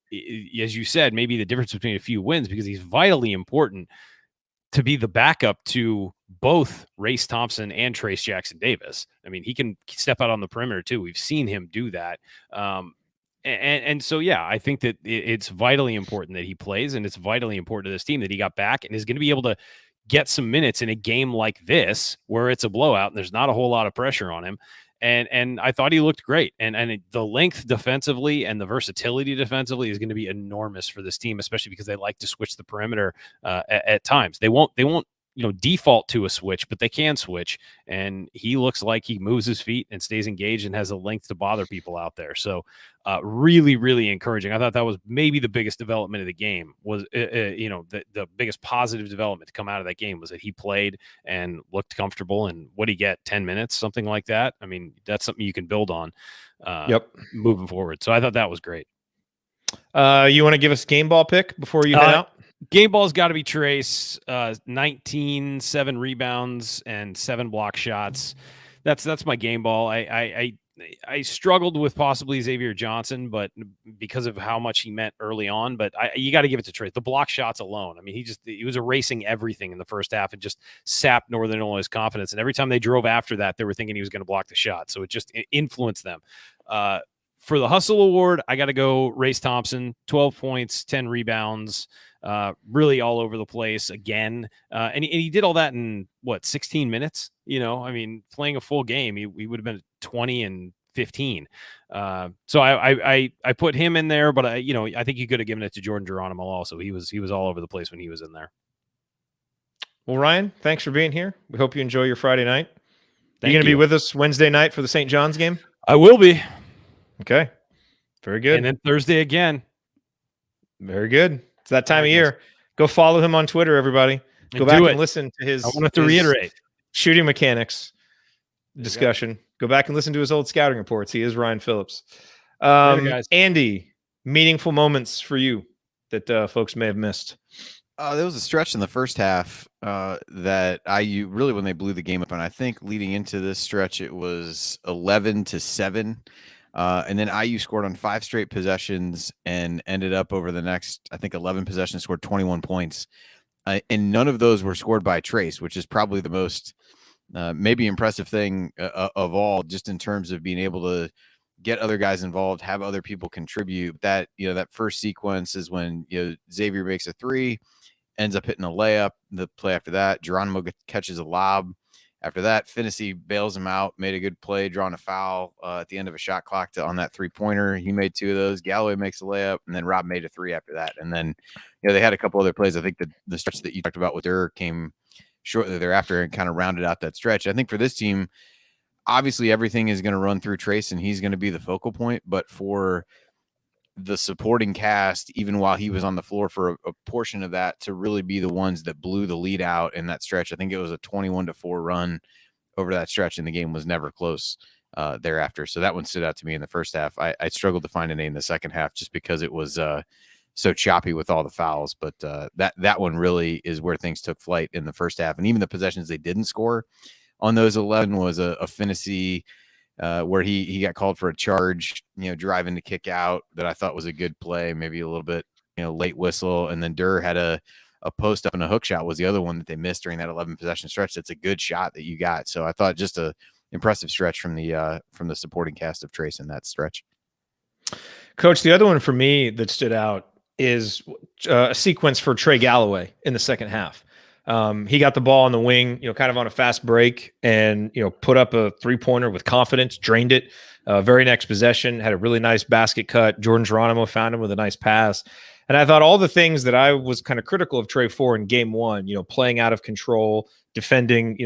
Speaker 3: as you said, maybe the difference between a few wins, because he's vitally important to be the backup to both Race Thompson and Trace Jackson Davis. I mean, he can step out on the perimeter too. We've seen him do that. And so, I think that it's vitally important that he plays, and it's vitally important to this team that he got back and is going to be able to get some minutes in a game like this, where it's a blowout and there's not a whole lot of pressure on him. And I thought he looked great. And the length defensively and the versatility defensively is going to be enormous for this team, especially because they like to switch the perimeter at times. They won't default to a switch, but they can switch. And he looks like he moves his feet and stays engaged and has the length to bother people out there. So really, really encouraging. I thought that was maybe the biggest development of the game, was, the biggest positive development to come out of that game was that he played and looked comfortable. And what did he get? 10 minutes, something like that. I mean, that's something you can build on moving forward. So I thought that was great.
Speaker 1: You want to give us a game ball pick before you head out?
Speaker 3: Game ball's got to be Trace. 19, 7 rebounds and 7 block shots. That's my game ball. I struggled with possibly Xavier Johnson, but because of how much he meant early on. But you got to give it to Trace. The block shots alone. I mean, he was erasing everything in the first half and just sapped Northern Illinois' confidence. And every time they drove after that, they were thinking he was going to block the shot. So it just influenced them. For the Hustle Award, I got to go Race Thompson. 12 points, 10 rebounds. Really all over the place again. And he did all that in 16 minutes? I mean, playing a full game, he would have been 20 and 15. So I put him in there, but I think you could have given it to Jordan Geronimo also. He was all over the place when he was in there.
Speaker 1: Well, Ryan, thanks for being here. We hope you enjoy your Friday night. Are you going to be with us Wednesday night for the St. John's game?
Speaker 3: I will be.
Speaker 1: Okay. Very good.
Speaker 3: And then Thursday again.
Speaker 1: Very good. It's that time of year. Go follow him on Twitter, everybody. Go back and listen to his.
Speaker 3: I wanted to reiterate
Speaker 1: shooting mechanics discussion. Go back and listen to his old scouting reports. He is Ryan Phillips. Andy, meaningful moments for you that folks may have missed.
Speaker 2: There was a stretch in the first half that IU really, when they blew the game up, and I think leading into this stretch it was 11-7. And then IU scored on 5 straight possessions and ended up over the next, I think, 11 possessions, scored 21 points. And none of those were scored by Trace, which is probably the most maybe impressive thing of all, just in terms of being able to get other guys involved, have other people contribute. That first sequence is when Xavier makes a 3, ends up hitting a layup. The play after that, Geronimo catches a lob. After that, Finney bails him out, made a good play, drawing a foul at the end of a shot clock on that 3-pointer. He made 2 of those. Galloway makes a layup, and then Rob made a 3 after that. And then, they had a couple other plays. I think the stretch that you talked about with Durr came shortly thereafter and kind of rounded out that stretch. I think for this team, obviously everything is going to run through Trace, and he's going to be the focal point. But for the supporting cast, even while he was on the floor for a portion of that, to really be the ones that blew the lead out in that stretch. I think it was a 21-4 run over that stretch, and the game was never close thereafter. So that one stood out to me in the first half. I struggled to find a name in the second half just because it was so choppy with all the fouls. But that one really is where things took flight in the first half. And even the possessions they didn't score on those 11 was a Finney where he got called for a charge, driving to kick out, that I thought was a good play, maybe a little bit, late whistle. And then Durr had a post up and a hook shot was the other one that they missed during that 11 possession stretch. That's a good shot that you got. So I thought just a impressive stretch from the supporting cast of Trace in that stretch.
Speaker 1: Coach, the other one for me that stood out is a sequence for Trey Galloway in the second half. He got the ball on the wing, kind of on a fast break, and, put up a 3-pointer with confidence, drained it. Very next possession, had a really nice basket cut. Jordan Geronimo found him with a nice pass. And I thought all the things that I was kind of critical of Trey for in game one, playing out of control, defending,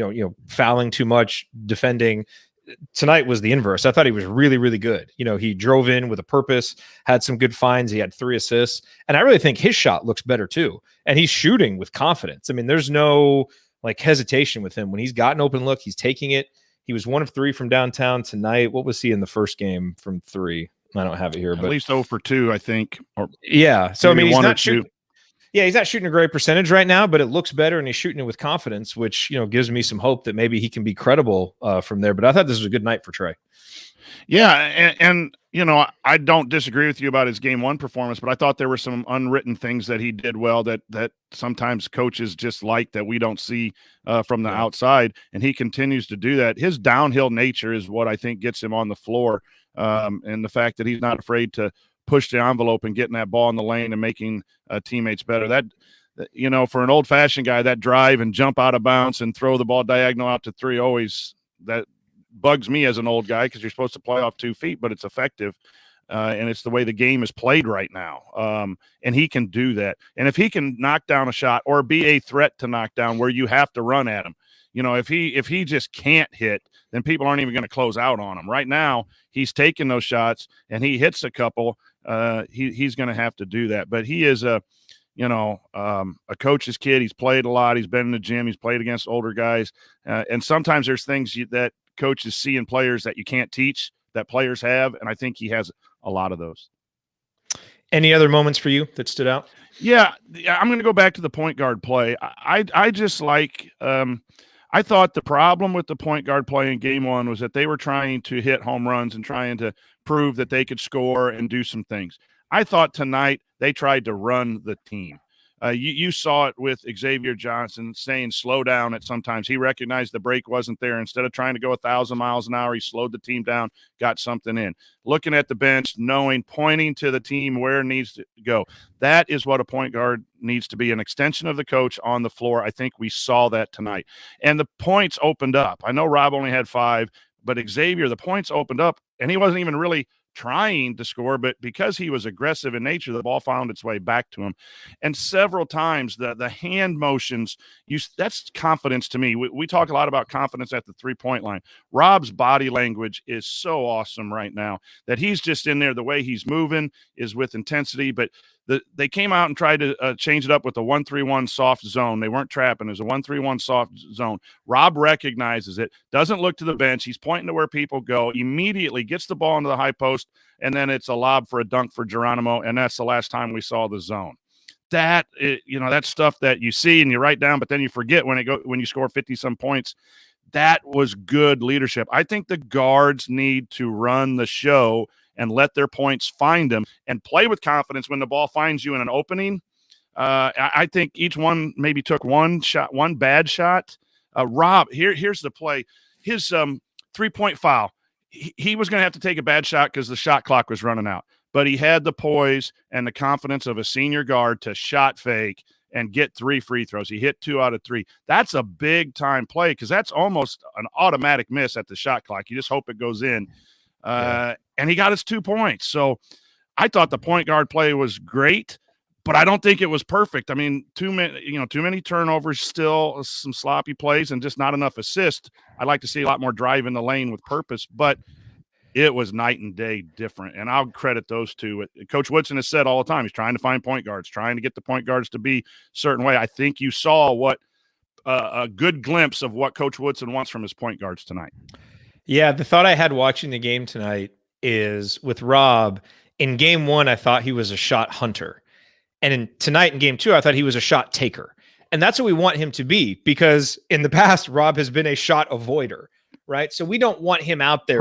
Speaker 1: fouling too much, defending, tonight was the inverse. I thought he was really, really good. He drove in with a purpose, had some good finds. He had 3 assists. And I really think his shot looks better too. And he's shooting with confidence. I mean, there's no hesitation with him. When he's got an open look, he's taking it. He was 1 of 3 from downtown tonight. What was he in the first game from 3? I don't have it here, but
Speaker 5: at least 0 for 2, I think. Or
Speaker 1: yeah. So I mean, he's not
Speaker 5: shooting.
Speaker 1: shooting. Yeah, he's not shooting a great percentage right now, but it looks better, and he's shooting it with confidence, which gives me some hope that maybe he can be credible from there. But I thought this was a good night for Trey.
Speaker 5: Yeah, and I don't disagree with you about his game one performance, but I thought there were some unwritten things that he did well that sometimes coaches just like that we don't see from the outside, and he continues to do that. His downhill nature is what I think gets him on the floor, and the fact that he's not afraid to push the envelope and getting that ball in the lane and making teammates better. That, for an old-fashioned guy, that drive and jump out of bounds and throw the ball diagonal out to 3 always that bugs me as an old guy because you're supposed to play off 2 feet, but it's effective. And it's the way the game is played right now. And he can do that. And if he can knock down a shot or be a threat to knock down where you have to run at him, if he just can't hit, then people aren't even going to close out on him. Right now, he's taking those shots and he hits a couple. He's going to have to do that. But he is a coach's kid. He's played a lot. He's been in the gym. He's played against older guys. And sometimes there's things that coaches see in players that you can't teach that players have. And I think he has a lot of those.
Speaker 1: Any other moments for you that stood out?
Speaker 5: Yeah, I'm going to go back to the point guard play. I just like I thought the problem with the point guard play in game one was that they were trying to hit home runs and trying to prove that they could score and do some things. I thought tonight they tried to run the team. You saw it with Xavier Johnson saying slow down at sometimes. He recognized the break wasn't there. Instead of trying to go 1,000 miles an hour, he slowed the team down, got something in. Looking at the bench, pointing to the team where it needs to go. That is what a point guard needs to be, an extension of the coach on the floor. I think we saw that tonight. And the points opened up. I know Rob only had 5, but Xavier, the points opened up, and he wasn't even really trying to score, but because he was aggressive in nature, the ball found its way back to him. And several times the hand motions, that's confidence to me. We talk a lot about confidence at the 3-point line. Rob's body language is so awesome right now that he's just in there. The way he's moving is with intensity, but they came out and tried to change it up with a 1-3-1 soft zone. They weren't trapping. It was a 1-3-1 soft zone. Rob recognizes it, doesn't look to the bench. He's pointing to where people go, immediately gets the ball into the high post, and then it's a lob for a dunk for Geronimo, and that's the last time we saw the zone. That's stuff that you see and you write down, but then you forget when you score 50-some points. That was good leadership. I think the guards need to run the show and let their points find them and play with confidence when the ball finds you in an opening. I think each one maybe took one bad shot. Rob, here's the play. His 3-point foul. He was going to have to take a bad shot because the shot clock was running out. But he had the poise and the confidence of a senior guard to shot fake and get 3 free throws. He hit 2 out of 3. That's a big-time play because that's almost an automatic miss at the shot clock. You just hope it goes in. And he got his 2 points. So I thought the point guard play was great, but I don't think it was perfect. I mean, too many turnovers, still some sloppy plays, and just not enough assists. I'd like to see a lot more drive in the lane with purpose, but it was night and day different. And I'll credit those two. Coach Woodson has said all the time, he's trying to find point guards, trying to get the point guards to be a certain way. I think you saw a good glimpse of what Coach Woodson wants from his point guards tonight.
Speaker 1: Yeah, the thought I had watching the game tonight is with Rob, in game one, I thought he was a shot hunter. And tonight in game 2, I thought he was a shot taker. And that's what we want him to be, because in the past, Rob has been a shot avoider, right? So we don't want him out there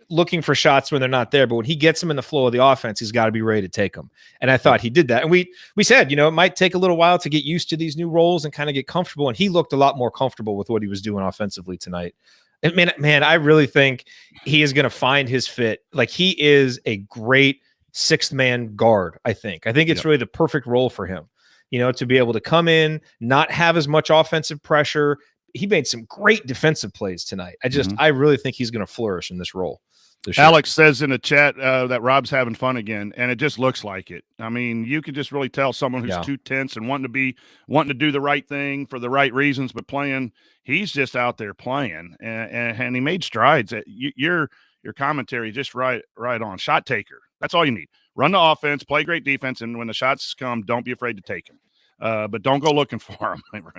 Speaker 1: looking for shots when they're not there. But when he gets them in the flow of the offense, he's got to be ready to take them. And I thought he did that. And we said, it might take a little while to get used to these new roles and kind of get comfortable. And he looked a lot more comfortable with what he was doing offensively tonight. And man, I really think he is going to find his fit. Like, he is a great 6th-man guard, I think. I think it's really the perfect role for him, to be able to come in, not have as much offensive pressure. He made some great defensive plays tonight. I really think he's going to flourish in this role. this year.
Speaker 5: Alex says in the chat that Rob's having fun again, and it just looks like it. I mean, you can just really tell someone who's too tense and wanting to do the right thing for the right reasons, but playing. He's just out there playing, and he made strides. Your commentary just right on. Shot taker. That's all you need. Run the offense, play great defense, and when the shots come, don't be afraid to take them. But don't go looking for them.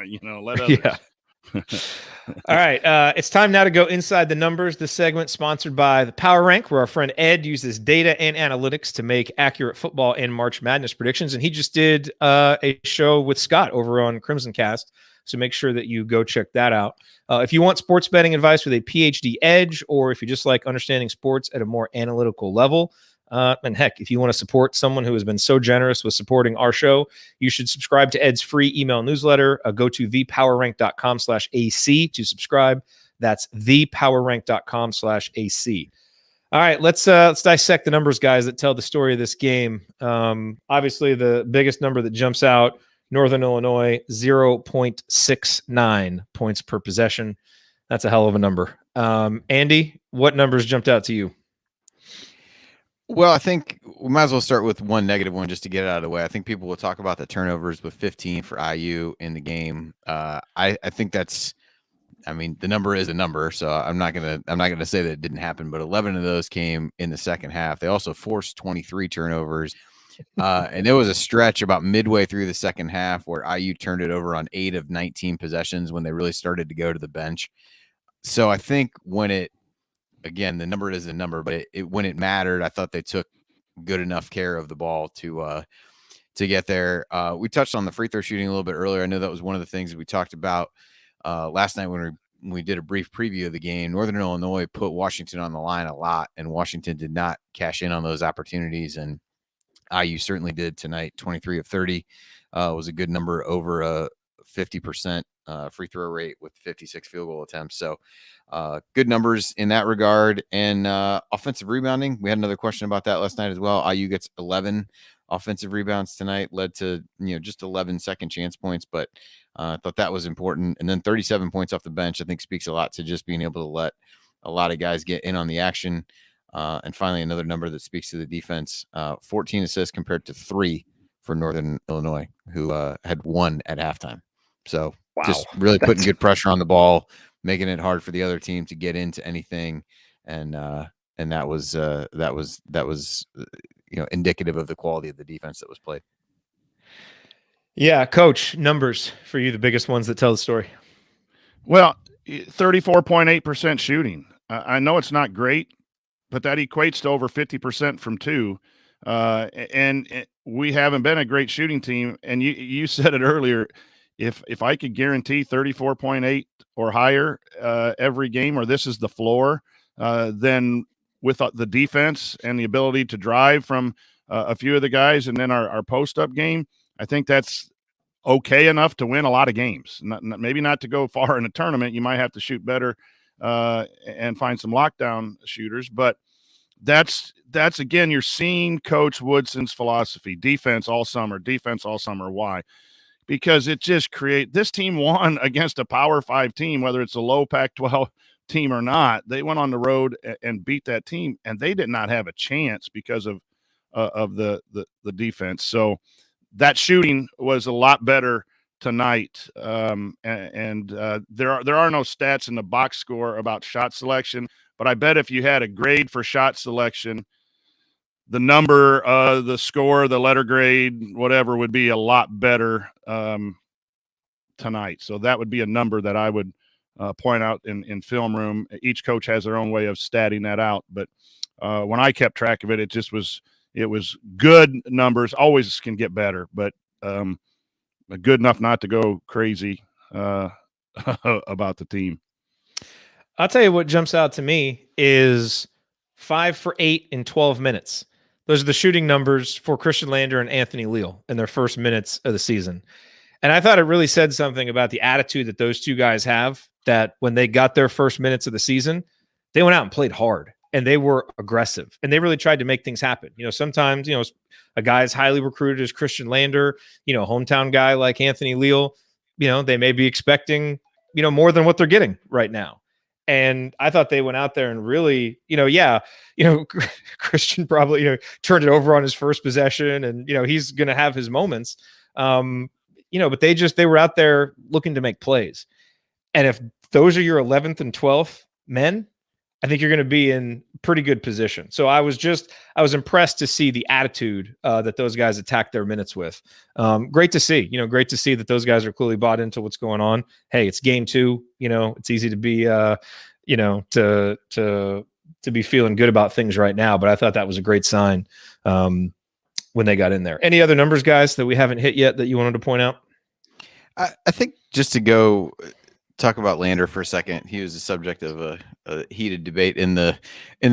Speaker 5: Let others.
Speaker 1: Yeah. All right. It's time now to go inside the numbers. This segment sponsored by the Power Rank, where our friend Ed uses data and analytics to make accurate football and March Madness predictions. And he just did a show with Scott over on Crimson Cast. So make sure that you go check that out. If you want sports betting advice with a PhD edge, or if you just like understanding sports at a more analytical level, and heck, if you want to support someone who has been so generous with supporting our show, you should subscribe to Ed's free email newsletter. Go to thepowerrank.com/AC to subscribe. That's thepowerrank.com/AC. All right, let's dissect the numbers, guys, that tell the story of this game. Obviously, the biggest number that jumps out, Northern Illinois, 0.69 points per possession. That's a hell of a number. Andy, what numbers jumped out to you?
Speaker 2: Well, I think we might as well start with one negative one just to get it out of the way. I think people will talk about the turnovers with 15 for IU in the game. I think that's, I mean, the number is a number, so I'm not gonna say that it didn't happen, but 11 of those came in the second half. They also forced 23 turnovers. And there was a stretch about midway through the second half where IU turned it over on 8 of 19 possessions when they really started to go to the bench. So I think again, the number is a number, but when it mattered, I thought they took good enough care of the ball to get there. We touched on the free throw shooting a little bit earlier. I know that was one of the things that we talked about last night when we did a brief preview of the game. Northern Illinois put Washington on the line a lot, and Washington did not cash in on those opportunities. And IU certainly did tonight. 23 of 30 was a good number, over a 50% free throw rate with 56 field goal attempts. So good numbers in that regard. And offensive rebounding, we had another question about that last night as well. IU gets 11 offensive rebounds tonight, led to just 11 second chance points, but I thought that was important. And then 37 points off the bench, I think, speaks a lot to just being able to let a lot of guys get in on the action. And finally, another number that speaks to the defense, 14 assists compared to 3 for Northern Illinois, who had 1 at halftime. So just really putting good pressure on the ball, making it hard for the other team to get into anything. And that was indicative of the quality of the defense that was played.
Speaker 1: Yeah, Coach, numbers for you, the biggest ones that tell the story.
Speaker 5: Well, 34.8% shooting. I know it's not great, but that equates to over 50% from 2. And we haven't been a great shooting team. And you said it earlier. If I could guarantee 34.8 or higher every game, or this is the floor, then with the defense and the ability to drive from a few of the guys, and then our post-up game, I think that's okay enough to win a lot of games. Maybe not to go far in a tournament. You might have to shoot better and find some lockdown shooters. But that's again, you're seeing Coach Woodson's philosophy: defense all summer. Why? Because it just this team won against a Power 5 team, whether it's a low Pac-12 team or not. They went on the road and beat that team, and they did not have a chance because of the defense. So that shooting was a lot better tonight. And there are no stats in the box score about shot selection, but I bet if you had a grade for shot selection, the number, the score, the letter grade, whatever, would be a lot better tonight. So that would be a number that I would point out in film room. Each coach has their own way of statting that out, but when I kept track of it, it was good numbers. Always can get better, but good enough not to go crazy about the team.
Speaker 1: I'll tell you what jumps out to me is 5 for 8 in 12 minutes. Those are the shooting numbers for Christian Lander and Anthony Leal in their first minutes of the season. And I thought it really said something about the attitude that those two guys have, that when they got their first minutes of the season, they went out and played hard and they were aggressive and they really tried to make things happen. Sometimes, a guy as highly recruited as Christian Lander, hometown guy like Anthony Leal, they may be expecting, more than what they're getting right now. And I thought they went out there and really, Christian probably, turned it over on his first possession, and, he's going to have his moments. But they were out there looking to make plays. And if those are your 11th and 12th men, I think you're going to be in pretty good position. So I was impressed to see the attitude that those guys attacked their minutes with. Great to see, great to see that those guys are clearly bought into what's going on. Hey, it's game 2. It's easy to be, to be feeling good about things right now. But I thought that was a great sign when they got in there. Any other numbers, guys, that we haven't hit yet that you wanted to point out?
Speaker 2: I think just to go talk about Lander for a second. He was the subject of a heated debate in the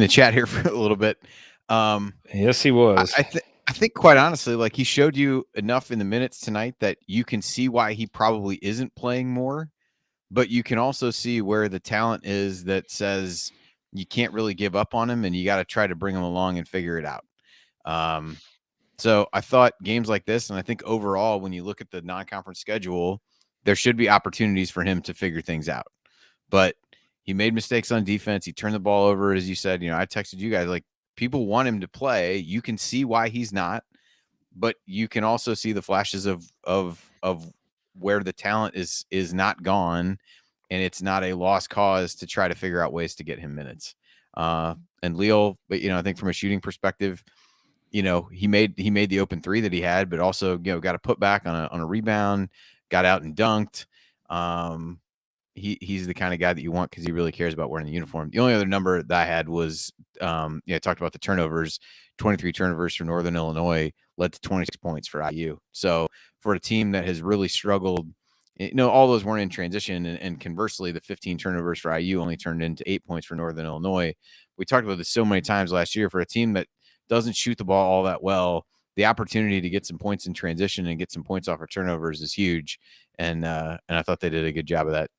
Speaker 2: chat here for a little bit.
Speaker 1: Yes, he was.
Speaker 2: I think quite honestly, like, he showed you enough in the minutes tonight that you can see why he probably isn't playing more, but you can also see where the talent is that says you can't really give up on him and you got to try to bring him along and figure it out. So I thought games like this, and I think overall, when you look at the non-conference schedule, there should be opportunities for him to figure things out. But he made mistakes on defense. He turned the ball over, as you said. I texted you guys, like, people want him to play. You can see why he's not, but you can also see the flashes of where the talent is not gone, and it's not a lost cause to try to figure out ways to get him minutes. And Leo, but I think from a shooting perspective, he made the open three that he had, but also got a put back on a rebound, got out and dunked. He's the kind of guy that you want because he really cares about wearing the uniform. The only other number that I had was, I talked about the turnovers. 23 turnovers for Northern Illinois led to 26 points for IU. So for a team that has really struggled, all those weren't in transition, and conversely, the 15 turnovers for IU only turned into 8 points for Northern Illinois. We talked about this so many times last year. For a team that doesn't shoot the ball all that well, the opportunity to get some points in transition and get some points off of turnovers is huge. And I thought they did a good job of that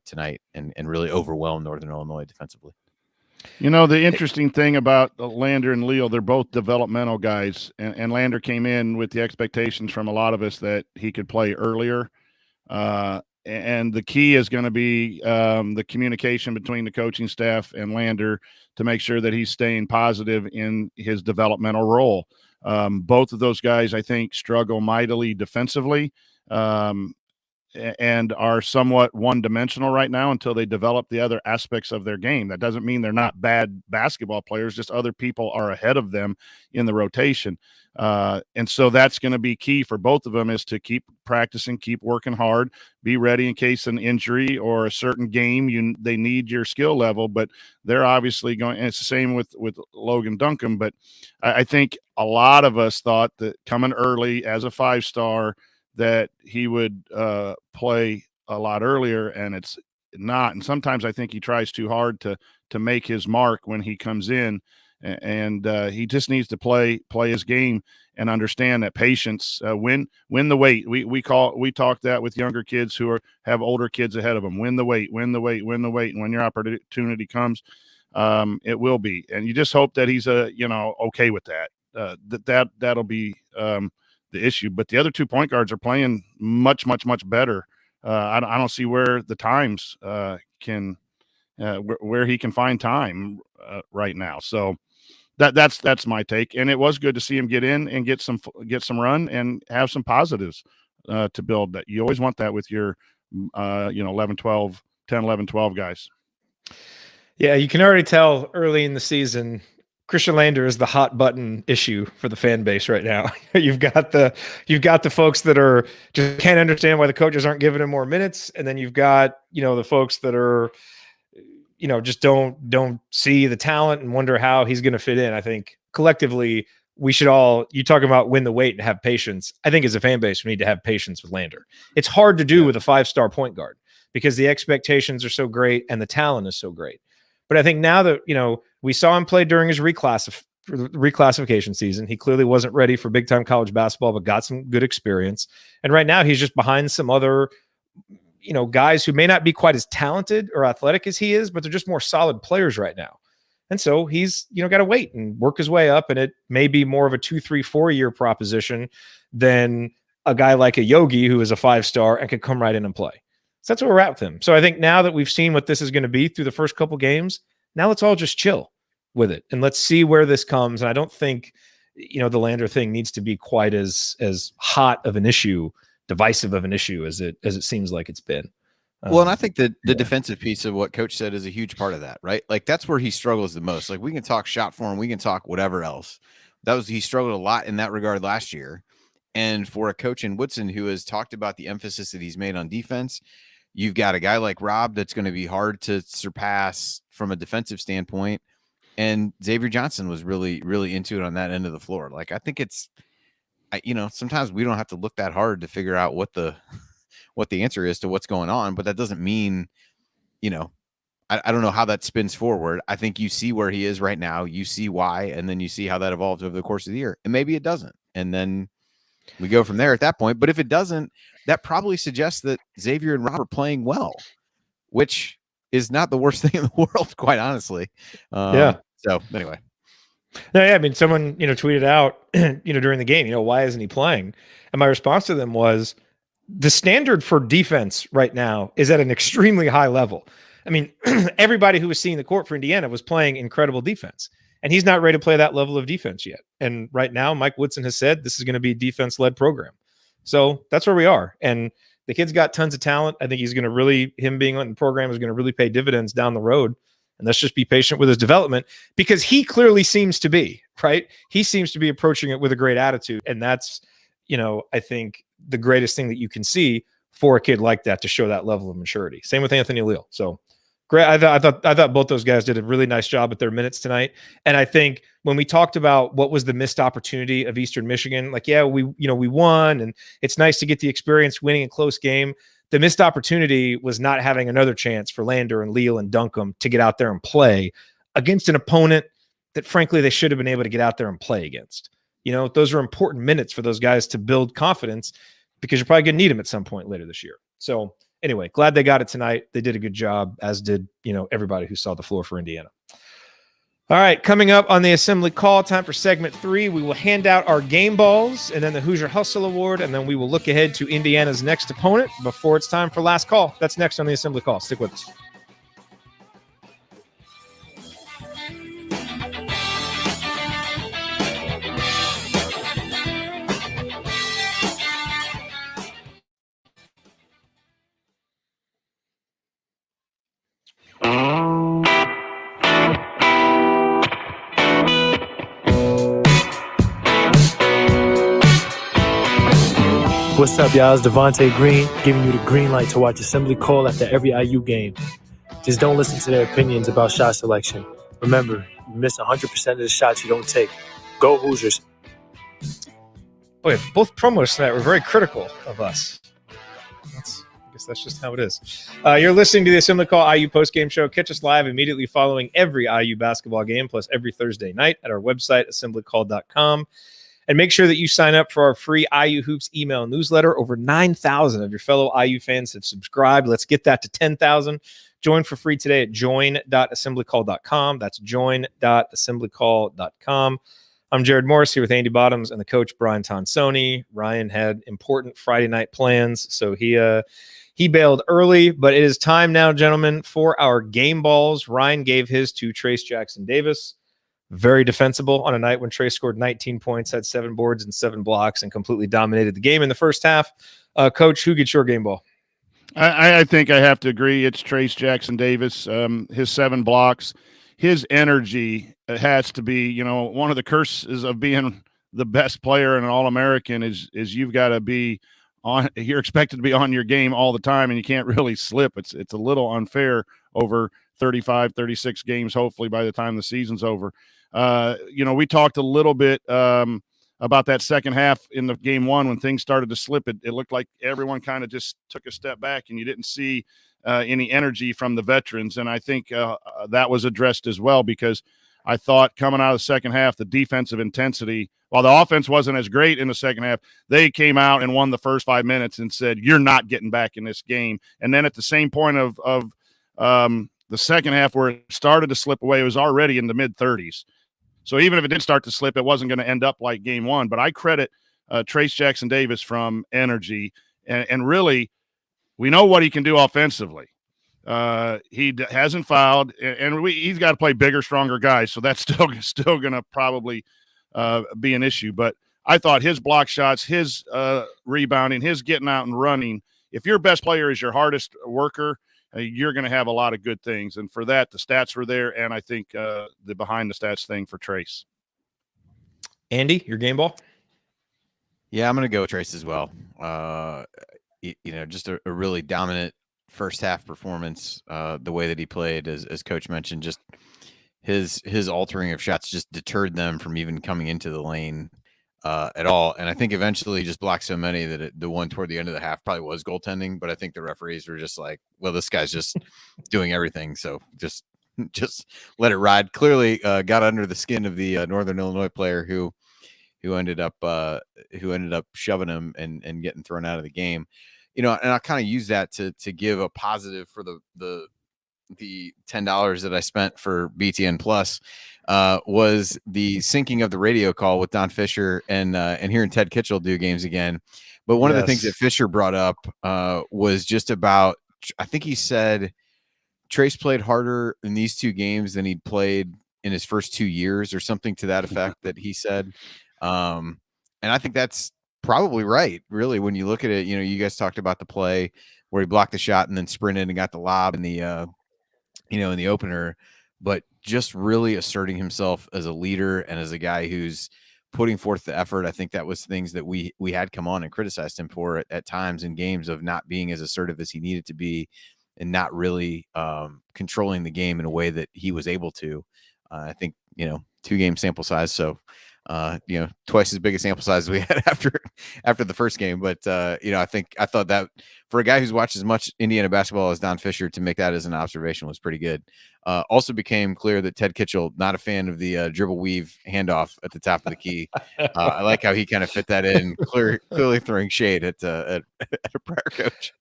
Speaker 2: tonight and really overwhelmed Northern Illinois defensively.
Speaker 5: The interesting thing about Lander and Leo, they're both developmental guys, and Lander came in with the expectations from a lot of us that he could play earlier. And the key is going to be the communication between the coaching staff and Lander to make sure that he's staying positive in his developmental role. Both of those guys, I think, struggle mightily defensively and are somewhat one-dimensional right now until they develop the other aspects of their game. That doesn't mean they're not bad basketball players, just other people are ahead of them in the rotation. And so that's going to be key for both of them, is to keep practicing, keep working hard, be ready in case an injury or a certain game they need your skill level. But they're obviously going, and it's the same with Logan Duncan. But I think a lot of us thought that coming early as a 5-star that he would play a lot earlier, and it's not. And sometimes I think he tries too hard to make his mark when he comes in, and he just needs to play his game and understand that patience, win the weight. We talk that with younger kids who have older kids ahead of them. Win the weight. And when your opportunity comes, it will be. And you just hope that he's okay with that. That'll be the issue. But the other 2 point guards are playing much better. I don't see where the times can where he can find time right now. So that's my take. And it was good to see him get in and get some run and have some positives to build. That you always want that with your 11 12 guys.
Speaker 1: Yeah, you can already tell early in the season Christian Lander is the hot button issue for the fan base right now. You've got the folks that are just can't understand why the coaches aren't giving him more minutes, and then you've got the folks that are just don't see the talent and wonder how he's going to fit in. I think collectively we should all, you talk about win the weight and have patience. I think as a fan base we need to have patience with Lander. It's hard to do with a 5-star point guard because the expectations are so great and the talent is so great. But I think now that, we saw him play during his reclassification season, he clearly wasn't ready for big time college basketball, but got some good experience. And right now he's just behind some other, guys who may not be quite as talented or athletic as he is, but they're just more solid players right now. And so he's, got to wait and work his way up. And it may be more of a 2, 3, 4 year proposition than a guy like a Yogi who is a 5-star and could come right in and play. So that's where we're at with him. So I think now that we've seen what this is going to be through the first couple games, now let's all just chill with it and let's see where this comes. And I don't think, the Lander thing needs to be quite as hot of an issue, divisive of an issue as it seems like it's been.
Speaker 2: Well, and I think that the defensive piece of what Coach said is a huge part of that, right? Like that's where he struggles the most. Like we can talk shot form, we can talk whatever else. He struggled a lot in that regard last year. And for a coach in Woodson who has talked about the emphasis that he's made on defense, you've got a guy like Rob that's going to be hard to surpass from a defensive standpoint. And Xavier Johnson was really, really into it on that end of the floor. Like I think sometimes we don't have to look that hard to figure out what the answer is to what's going on, but that doesn't mean, I don't know how that spins forward. I think you see where he is right now, you see why, and then you see how that evolves over the course of the year. And maybe it doesn't. And then we go from there at that point. But if it doesn't, that probably suggests that Xavier and Rob are playing well, which is not the worst thing in the world, quite honestly. So anyway.
Speaker 1: No, yeah, I mean, someone, tweeted out, during the game, why isn't he playing? And my response to them was the standard for defense right now is at an extremely high level. I mean, everybody who was seeing the court for Indiana was playing incredible defense, and he's not ready to play that level of defense yet. And right now, Mike Woodson has said this is going to be a defense-led program. So that's where we are. And the kid's got tons of talent. I think him being on the program is going to really pay dividends down the road. And let's just be patient with his development because he clearly seems to be, right? He seems to be approaching it with a great attitude. And that's, I think the greatest thing that you can see for a kid like that to show that level of maturity. Same with Anthony Leal. So great. I thought both those guys did a really nice job at their minutes tonight. And I think when we talked about what was the missed opportunity of Eastern Michigan, we won and it's nice to get the experience winning a close game. The missed opportunity was not having another chance for Lander and Leal and Duncombe to get out there and play against an opponent that, frankly, they should have been able to get out there and play against. Those are important minutes for those guys to build confidence because you're probably going to need them at some point later this year. So anyway, glad they got it tonight. They did a good job, as did, everybody who saw the floor for Indiana. All right, coming up on the Assembly Call, time for segment 3. We will hand out our game balls and then the Hoosier Hustle Award, and then we will look ahead to Indiana's next opponent before it's time for last call. That's next on the Assembly Call. Stick with us.
Speaker 9: What's up, y'all? It's Devontae Green giving you the green light to watch Assembly Call after every IU game. Just don't listen to their opinions about shot selection. Remember, you miss 100% of the shots you don't take. Go Hoosiers.
Speaker 1: Boy, both promos tonight were very critical of us. I guess that's just how it is. You're listening to the Assembly Call IU postgame show. Catch us live immediately following every IU basketball game, plus every Thursday night at our website, assemblycall.com. And make sure that you sign up for our free IU Hoops email newsletter. Over 9,000 of your fellow IU fans have subscribed. Let's get that to 10,000. Join for free today at join.assemblycall.com. That's join.assemblycall.com. I'm Jared Morris here with Andy Bottoms and the coach, Brian Tonsoni. Ryan had important Friday night plans, so he bailed early. But it is time now, gentlemen, for our game balls. Ryan gave his to Trace Jackson Davis. Very defensible on a night when Trey scored 19 points, had 7 boards and 7 blocks, and completely dominated the game in the first half. Coach, who gets your game ball?
Speaker 5: I think I have to agree. It's Trace Jackson Davis. His 7 blocks, his energy has to be, one of the curses of being the best player and an All-American is you've got to be on. You're expected to be on your game all the time, and you can't really slip. It's a little unfair over 35, 36 games, hopefully by the time the season's over. We talked a little bit about that second half in the game 1 when things started to slip. It looked like everyone kind of just took a step back and you didn't see any energy from the veterans. And I think that was addressed as well, because I thought coming out of the second half, the defensive intensity, while the offense wasn't as great in the second half, they came out and won the first 5 minutes and said, you're not getting back in this game. And then at the same point of the second half where it started to slip away, it was already in the mid-30s. So even if it did start to slip, it wasn't going to end up like game 1. But I credit Trace Jackson Davis from energy and really We know what he can do offensively. Hasn't fouled, and he's got to play bigger, stronger guys, so that's still going to probably be an issue. But I thought his block shots, his rebounding, his getting out and running, if your best player is your hardest worker, you're going to have a lot of good things. And for that, the stats were there, and I think the behind-the-stats thing for Trace.
Speaker 1: Andy, your game ball?
Speaker 2: Yeah, I'm going to go with Trace as well. Just a really dominant first half performance. The way that he played, as Coach mentioned, just his altering of shots just deterred them from even coming into the lane at all. And I think eventually just blocked so many that the one toward the end of the half probably was goaltending. But I think the referees were just like, well, this guy's just doing everything. So just let it ride. Clearly got under the skin of the Northern Illinois player who ended up shoving him and getting thrown out of the game. And I kind of use that to give a positive for the $10 that I spent for BTN Plus was the syncing of the radio call with Don Fisher and hearing Ted Kitchell do games again. But one of the things that Fisher brought up was just about, I think he said Trace played harder in these two games than he'd played in his first 2 years or something to that effect that he said. And I think that's probably right, really, when you look at it. You guys talked about the play where he blocked the shot and then sprinted and got the lob in the in the opener, but just really asserting himself as a leader and as a guy who's putting forth the effort. I think that was things that we had come on and criticized him for at times in games, of not being as assertive as he needed to be and not really controlling the game in a way that he was able to. I think 2-game sample size, so twice as big a sample size as we had after the first game. But I thought that for a guy who's watched as much Indiana basketball as Don Fisher, to make that as an observation was pretty good. Also became clear that Ted Kitchell, not a fan of the dribble weave handoff at the top of the key. I like how he kind of fit that in, clearly throwing shade at a prior coach.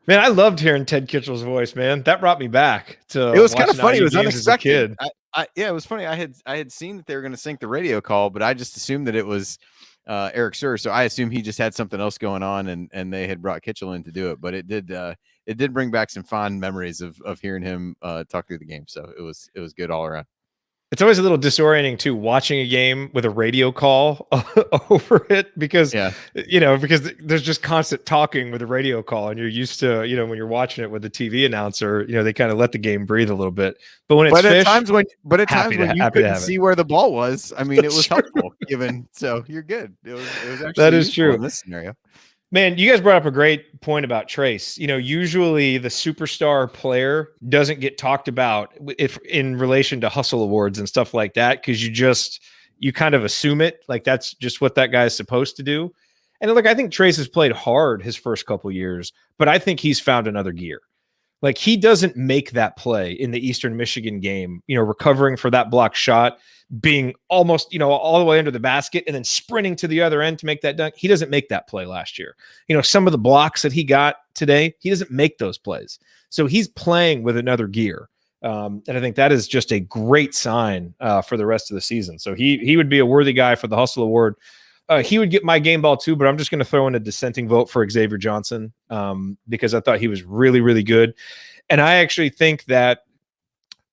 Speaker 1: Man, I loved hearing Ted Kitchell's voice, man. That brought me back to.
Speaker 2: It was kind of funny. It was unexpected.
Speaker 1: Kid.
Speaker 2: It was funny. I had seen that they were going to sync the radio call, but I just assumed that it was Eric Sir. So I assumed he just had something else going on, and they had brought Kitchell in to do it. But it did bring back some fond memories of hearing him talk through the game. So it was good all around.
Speaker 1: It's always a little disorienting too, watching a game with a radio call over it, because because there's just constant talking with a radio call, and you're used to, when you're watching it with the TV announcer, they kind of let the game breathe a little bit. But when it's
Speaker 2: at times when you couldn't see where the ball was, I mean, it was helpful given. So you're good. It was actually
Speaker 1: that is true
Speaker 2: in this scenario.
Speaker 1: Man, you guys brought up a great point about Trace. Usually the superstar player doesn't get talked about if in relation to hustle awards and stuff like that, because you kind of assume it, like that's just what that guy is supposed to do. And look, I think Trace has played hard his first couple years, but I think he's found another gear. Like, he doesn't make that play in the Eastern Michigan game, recovering for that block shot, being almost, all the way under the basket and then sprinting to the other end to make that dunk. He doesn't make that play last year. Some of the blocks that he got today, he doesn't make those plays. So he's playing with another gear. And I think that is just a great sign for the rest of the season. So he would be a worthy guy for the Hustle Award. He would get my game ball too, but I'm just going to throw in a dissenting vote for Xavier Johnson because I thought he was really, really good. And I actually think that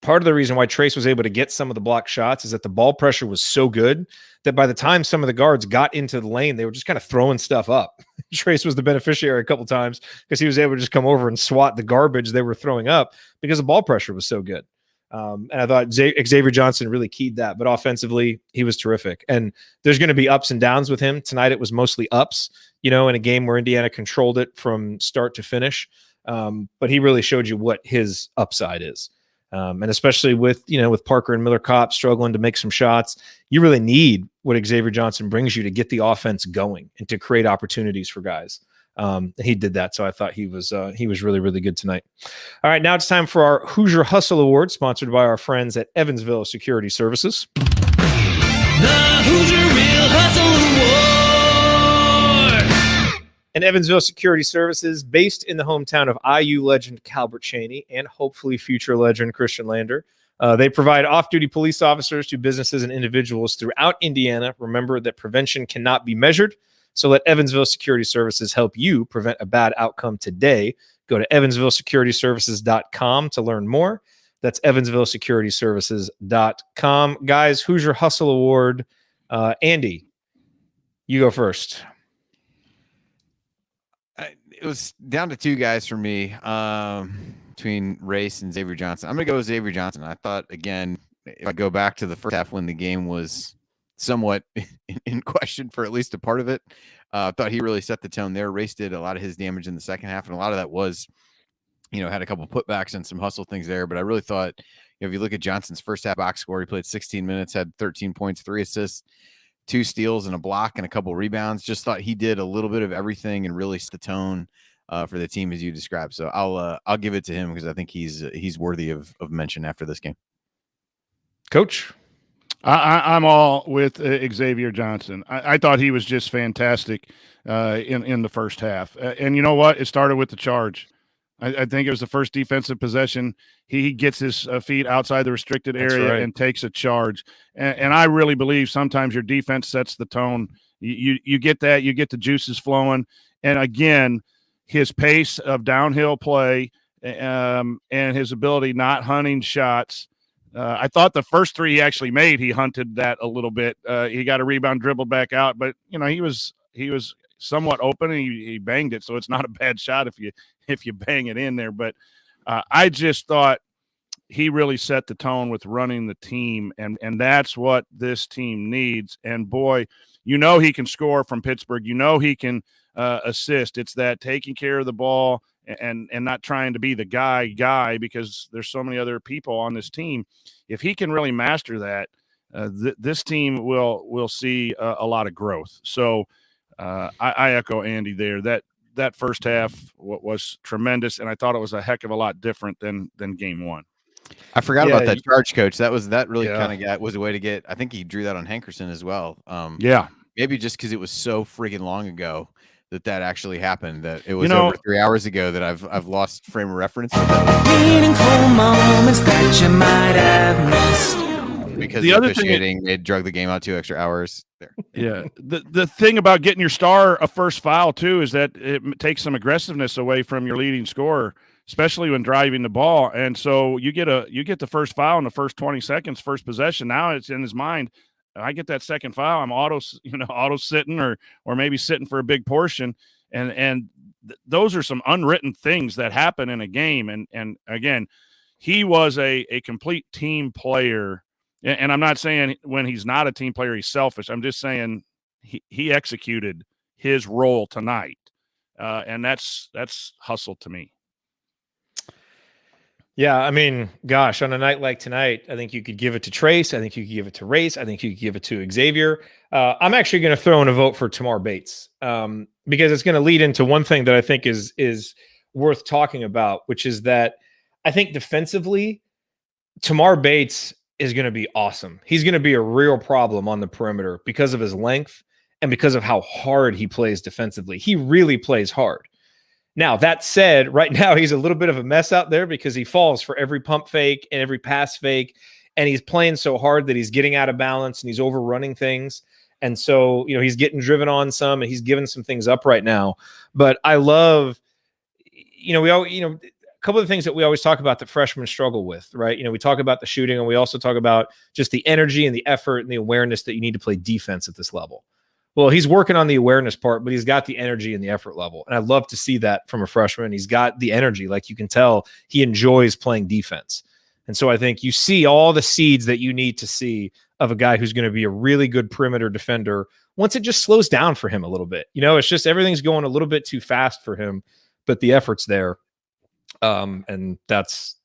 Speaker 1: part of the reason why Trace was able to get some of the block shots is that the ball pressure was so good that by the time some of the guards got into the lane, they were just kind of throwing stuff up. Trace was the beneficiary a couple times because he was able to just come over and swat the garbage they were throwing up because the ball pressure was so good. And I thought Xavier Johnson really keyed that, but offensively, he was terrific. And there's going to be ups and downs with him. Tonight, it was mostly ups, in a game where Indiana controlled it from start to finish. But he really showed you what his upside is. And especially with Parker and Miller Kopp struggling to make some shots, you really need what Xavier Johnson brings you to get the offense going and to create opportunities for guys. He did that. So I thought he was really, really good tonight. All right, now it's time for our Hoosier Hustle Award, sponsored by our friends at Evansville Security Services.
Speaker 8: The Hoosier Real Hustle Award.
Speaker 1: And Evansville Security Services, based in the hometown of IU legend Calbert Chaney and hopefully future legend Christian Lander. They provide off-duty police officers to businesses and individuals throughout Indiana. Remember that prevention cannot be measured, So let Evansville Security Services help you prevent a bad outcome today. Go to evansvillesecurityservices.com to learn more. That's evansvillesecurityservices.com. Guys, who's your Hustle Award? Andy, you go first.
Speaker 2: It was down to two guys for me, between Race and Xavier Johnson. I'm going to go with Xavier Johnson. I thought, again, if I go back to the first half when the game was somewhat in question for at least a part of it, I thought he really set the tone there. Race did a lot of his damage in the second half, and a lot of that was, had a couple putbacks and some hustle things there. But I really thought, if you look at Johnson's first half box score, he played 16 minutes, had 13 points, 3 assists, 2 steals and a block and a couple rebounds. Just thought he did a little bit of everything and really set the tone for the team as you described. So I'll give it to him because I think he's worthy of mention after this game.
Speaker 1: Coach?
Speaker 5: I'm all with Xavier Johnson. I thought he was just fantastic in the first half. And you know what? It started with the charge. I think it was the first defensive possession. He gets his feet outside the restricted area and takes a charge. And I really believe sometimes your defense sets the tone. You get that. You get the juices flowing. And, again, his pace of downhill play and his ability not hunting shots. I thought the first 3 he actually made, he hunted that a little bit. He got a rebound, dribbled back out. But, he was somewhat open and he banged it. So it's not a bad shot if you bang it in there. But I just thought he really set the tone with running the team, and that's what this team needs. And boy, he can score from Pittsburgh. He can assist. It's that taking care of the ball and not trying to be the guy because there's so many other people on this team. If he can really master that, this team will see a lot of growth. So I echo Andy there. That first half was tremendous, and I thought it was a heck of a lot different than game one.
Speaker 2: I forgot about that charge, Coach. That really kind of was a way to get. I think he drew that on Hankerson as well. Maybe just because it was so friggin' long ago that actually happened. That it was over 3 hours ago that I've lost frame of reference.
Speaker 8: Meaningful moments that you might have missed.
Speaker 2: Because the other officiating, they drug the game out 2 extra hours there.
Speaker 5: Yeah. The thing about getting your star a first foul too is that it takes some aggressiveness away from your leading scorer, especially when driving the ball. And so you get the first foul in the first 20 seconds, first possession. Now it's in his mind. I get that second foul, I'm auto sitting or maybe sitting for a big portion. And those are some unwritten things that happen in a game. And again, he was a complete team player. And I'm not saying when he's not a team player, he's selfish. I'm just saying he executed his role tonight. And that's hustle to me.
Speaker 1: Yeah, I mean, gosh, on a night like tonight, I think you could give it to Trace. I think you could give it to Race. I think you could give it to Xavier. I'm actually going to throw in a vote for Tamar Bates because it's going to lead into one thing that I think is worth talking about, which is that I think defensively, Tamar Bates is going to be awesome. He's going to be a real problem on the perimeter because of his length and because of how hard he plays defensively. He really plays hard. Now, that said, right now he's a little bit of a mess out there because he falls for every pump fake and every pass fake, and he's playing so hard that he's getting out of balance and he's overrunning things. And so, he's getting driven on some and he's giving some things up right now. But I love, a couple of the things that we always talk about that freshmen struggle with, right? We talk about the shooting and we also talk about just the energy and the effort and the awareness that you need to play defense at this level. Well, he's working on the awareness part, but he's got the energy and the effort level. And I love to see that from a freshman. He's got the energy. Like you can tell he enjoys playing defense. And so I think you see all the seeds that you need to see of a guy who's going to be a really good perimeter defender once it just slows down for him a little bit. It's just everything's going a little bit too fast for him, but the effort's there. And that's,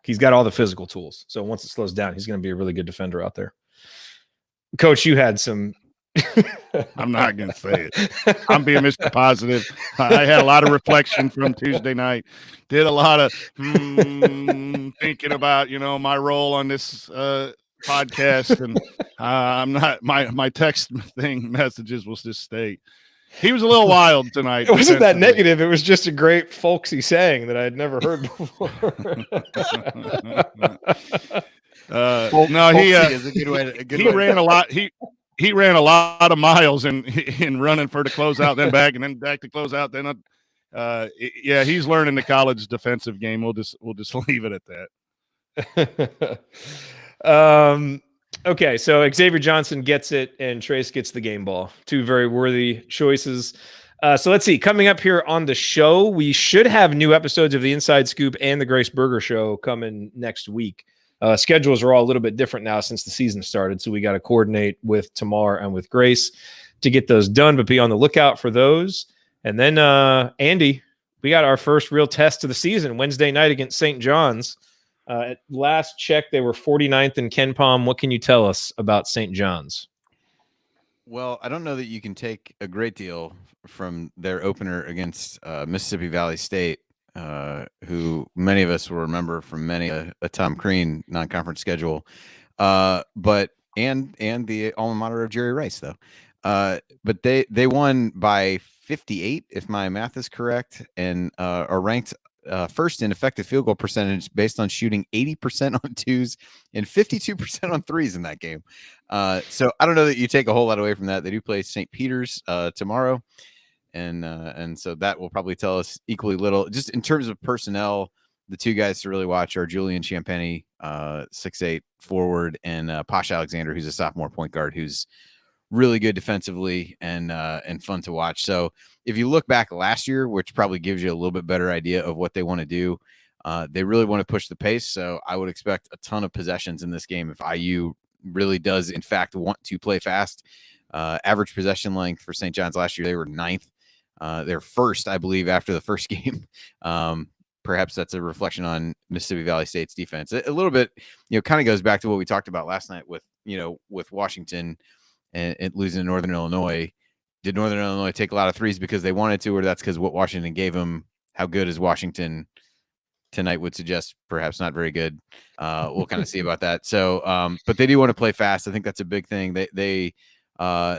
Speaker 1: he's got all the physical tools. So once it slows down, he's going to be a really good defender out there. Coach, you had some.
Speaker 5: I'm not going to say it. I'm being Mr. Positive. I had a lot of reflection from Tuesday night. Did a lot of thinking about, my role on this podcast. And I'm not, my text messages will just stay. He was a little wild tonight.
Speaker 1: It wasn't that negative. It was just a great folksy saying that I had never heard before.
Speaker 2: No, he is a good way.
Speaker 5: He ran a lot. he ran a lot of miles in running for the closeout, then back to closeout. Then, yeah, he's learning the college defensive game. We'll just leave it at that.
Speaker 1: Okay, so Xavier Johnson gets it, and Trace gets the game ball. Two very worthy choices. So let's see. Coming up here on the show, we should have new episodes of the Inside Scoop and the Grace Burger Show coming next week. Schedules are all a little bit different now since the season started, so we got to coordinate with Tamar and with Grace to get those done, but be on the lookout for those. And then, Andy, we got our first real test of the season Wednesday night against St. John's. At last check, they were 49th in KenPom. What can you tell us about St. John's?
Speaker 2: Well, I don't know that you can take a great deal from their opener against Mississippi Valley State, who many of us will remember from many a Tom Crean non-conference schedule, but and the alma mater of Jerry Rice, though. But they won by 58, if my math is correct, and are ranked first in effective field goal percentage based on shooting 80% on twos and 52% on threes in that game. So I don't know that you take a whole lot away from that. They do play St. Peter's tomorrow, and so that will probably tell us equally little. Just in terms of personnel, the two guys to really watch are Julian Champagny, 6'8" forward, and Posh Alexander, who's a sophomore point guard, who's really good defensively and fun to watch. So if you look back last year, which probably gives you a little bit better idea of what they want to do, they really want to push the pace. So I would expect a ton of possessions in this game if IU really does, in fact, want to play fast. Average possession length for St. John's last year, they were 9th. They're first, I believe, after the first game. Perhaps that's a reflection on Mississippi Valley State's defense. A little bit, kind of goes back to what we talked about last night with Washington and losing to Northern Illinois. Did Northern Illinois take a lot of threes because they wanted to, or that's because what Washington gave them? How good is Washington tonight would suggest perhaps not very good. We'll kind of see about that. So, but they do want to play fast. I think that's a big thing. They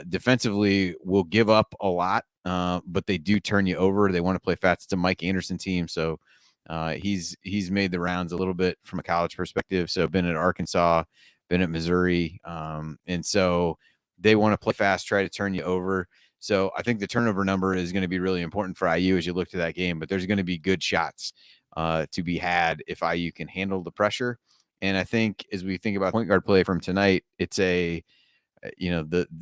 Speaker 2: defensively will give up a lot, but they do turn you over. They want to play fast. It's a Mike Anderson team. So he's made the rounds a little bit from a college perspective. So been at Arkansas, been at Missouri. And so they want to play fast, try to turn you over. So I think the turnover number is going to be really important for IU as you look to that game, but there's going to be good shots to be had if IU can handle the pressure. And I think as we think about point guard play from tonight, it's the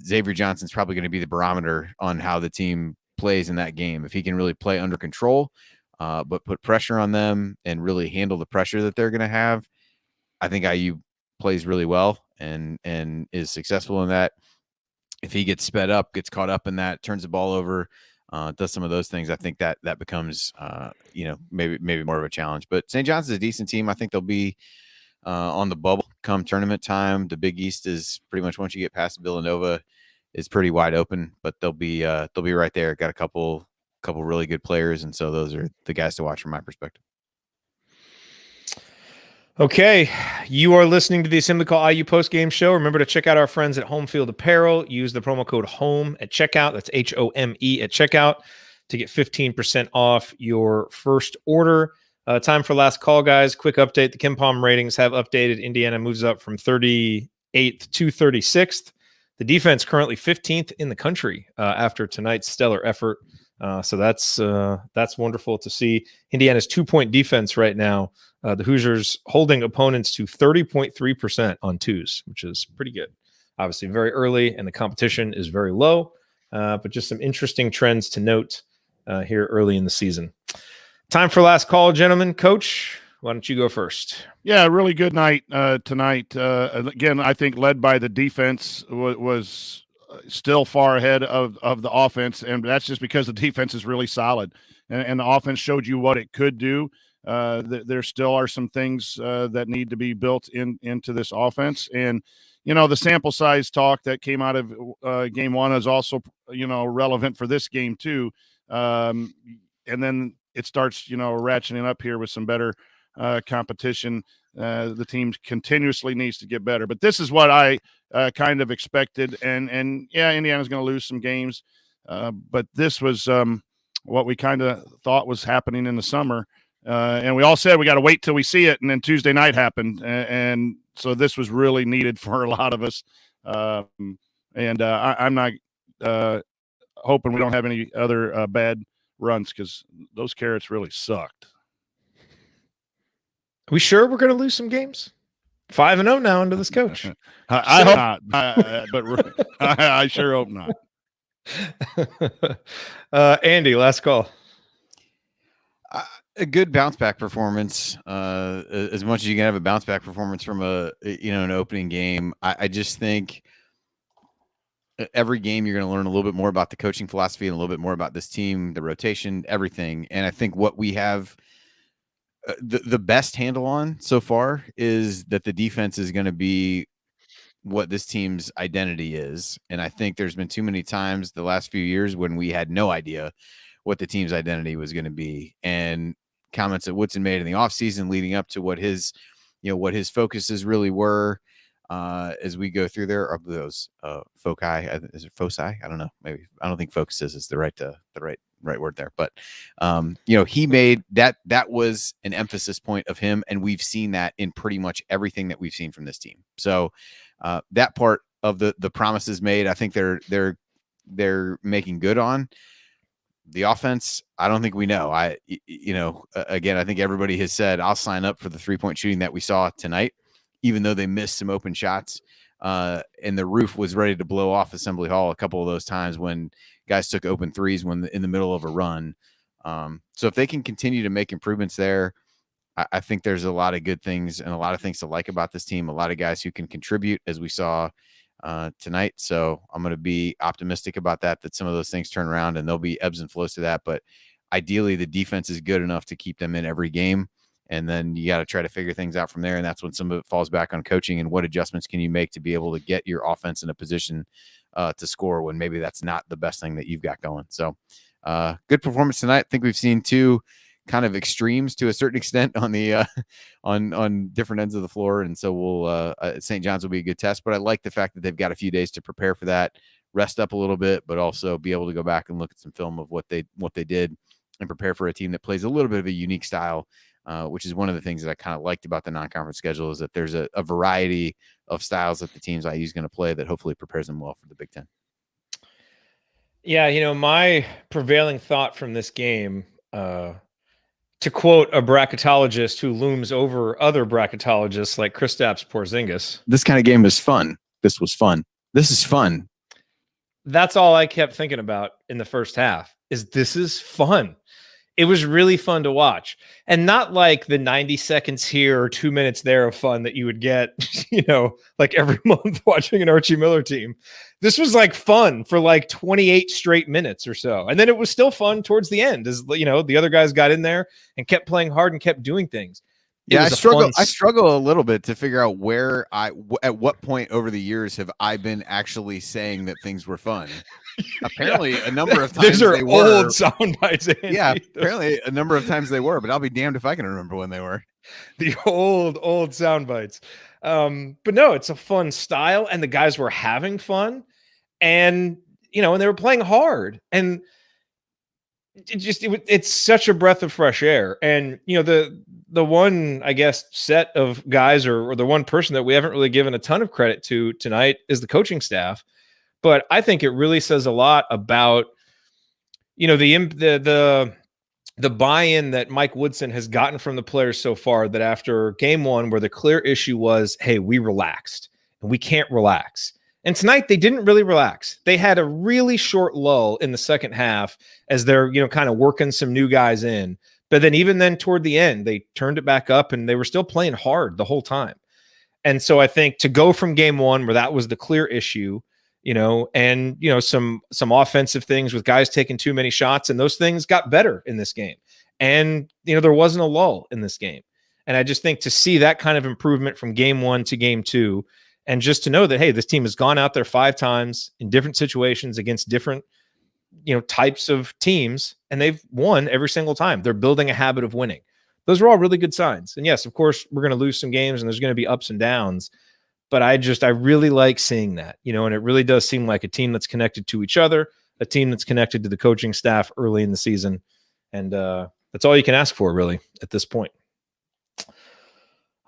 Speaker 2: Xavier Johnson's probably going to be the barometer on how the team plays in that game. If he can really play under control, but put pressure on them and really handle the pressure that they're going to have, I think IU plays really well and is successful in that. If he gets sped up, gets caught up in that, turns the ball over, does some of those things, I think that becomes, maybe more of a challenge. But St. John's is a decent team. I think they'll be on the bubble come tournament time. The Big East is pretty much, once you get past Villanova, is pretty wide open. But they'll be right there. Got a couple really good players, and so those are the guys to watch from my perspective.
Speaker 1: Okay, you are listening to the Assembly Call IU post-game show. Remember to check out our friends at Home Field Apparel. Use the promo code HOME at checkout. That's HOME at checkout to get 15% off your first order. Time for last call, guys. Quick update. The KenPom ratings have updated. Indiana moves up from 38th to 36th. The defense currently 15th in the country after tonight's stellar effort. So that's wonderful to see. Indiana's 2-point defense right now. The Hoosiers holding opponents to 30.3% on twos, which is pretty good. Obviously very early, and the competition is very low, but just some interesting trends to note here early in the season. Time for last call, gentlemen. Coach, why don't you go first?
Speaker 5: Yeah, really good night tonight. Again, I think led by the defense was still far ahead of the offense, and that's just because the defense is really solid, and the offense showed you what it could do. There still are some things that need to be built into this offense, and the sample size talk that came out of game one is also relevant for this game too. And then it starts ratcheting up here with some better competition. The team continuously needs to get better, but this is what I kind of expected. And yeah, Indiana's going to lose some games, but this was what we kind of thought was happening in the summer. And we all said we got to wait till we see it. And then Tuesday night happened. And so this was really needed for a lot of us. And I'm not hoping we don't have any other bad runs because those Carrots really sucked.
Speaker 1: Are we sure we're going to lose some games? 5-0 now under this coach.
Speaker 5: I hope not, but I sure hope not.
Speaker 1: Andy, last call.
Speaker 2: A good bounce back performance, as much as you can have a bounce back performance from an opening game. I just think every game you're going to learn a little bit more about the coaching philosophy and a little bit more about this team, the rotation, everything. And I think what we have the best handle on so far is that the defense is going to be what this team's identity is. And I think there's been too many times the last few years when we had no idea what the team's identity was going to be. And comments that Woodson made in the offseason leading up to what his focuses really were as we go through there, are those foci. Is it foci? I don't know. Maybe I don't think focuses is the right word there. But he made that was an emphasis point of him, and we've seen that in pretty much everything that we've seen from this team. So that part of the promises made, I think they're making good on. The offense, I don't think we know. Again, I think everybody has said, I'll sign up for the 3-point shooting that we saw tonight, even though they missed some open shots. And the roof was ready to blow off Assembly Hall a couple of those times when guys took open threes in the middle of a run. So if they can continue to make improvements there, I think there's a lot of good things and a lot of things to like about this team. A lot of guys who can contribute, as we saw tonight. So I'm going to be optimistic about that some of those things turn around, and there'll be ebbs and flows to that. But ideally, the defense is good enough to keep them in every game. And then you got to try to figure things out from there. And that's when some of it falls back on coaching and what adjustments can you make to be able to get your offense in a position to score when maybe that's not the best thing that you've got going. So good performance tonight. I think we've seen two kind of extremes to a certain extent on the on different ends of the floor. And so we'll St. John's will be a good test, but I like the fact that they've got a few days to prepare for that, rest up a little bit, but also be able to go back and look at some film of what they did and prepare for a team that plays a little bit of a unique style, which is one of the things that I kind of liked about the non-conference schedule, is that there's a variety of styles that the teams IU is going to play that hopefully prepares them well for the Big Ten.
Speaker 1: Yeah, my prevailing thought from this game, to quote a bracketologist who looms over other bracketologists like Kristaps Porzingis,
Speaker 2: this kind of game is fun. This was fun. This is fun.
Speaker 1: That's all I kept thinking about in the first half, is this is fun. It was really fun to watch, and not like the 90 seconds here or 2 minutes there of fun that you would get, like every month watching an Archie Miller team. This was like fun for like 28 straight minutes or so. And then it was still fun towards the end as, the other guys got in there and kept playing hard and kept doing things.
Speaker 2: I struggle a little bit to figure out where at what point over the years have I been actually saying that things were fun. Apparently a number of times
Speaker 1: these are
Speaker 2: they were.
Speaker 1: Old sound bites, Andy.
Speaker 2: Yeah, apparently a number of times they were, but I'll be damned if I can remember when they were.
Speaker 1: The old sound bites. But no, it's a fun style, and the guys were having fun, and and they were playing hard, and it's such a breath of fresh air. And the one, I guess, set of guys or the one person that we haven't really given a ton of credit to tonight is the coaching staff. But I think it really says a lot about, the buy-in that Mike Woodson has gotten from the players so far, that after game one, where the clear issue was, hey, we relaxed and we can't relax. And tonight they didn't really relax. They had a really short lull in the second half as they're, kind of working some new guys in. But then even then toward the end, they turned it back up and they were still playing hard the whole time. And so I think to go from game one, where that was the clear issue, and some offensive things with guys taking too many shots, and those things got better in this game. And there wasn't a lull in this game. And I just think to see that kind of improvement from game one to game two, and just to know that, hey, this team has gone out there 5 times in different situations against different types of teams, and they've won every single time. They're building a habit of winning. Those are all really good signs. And yes, of course, we're going to lose some games and there's going to be ups and downs. But I really like seeing that, and it really does seem like a team that's connected to each other, a team that's connected to the coaching staff early in the season. And that's all you can ask for, really, at this point.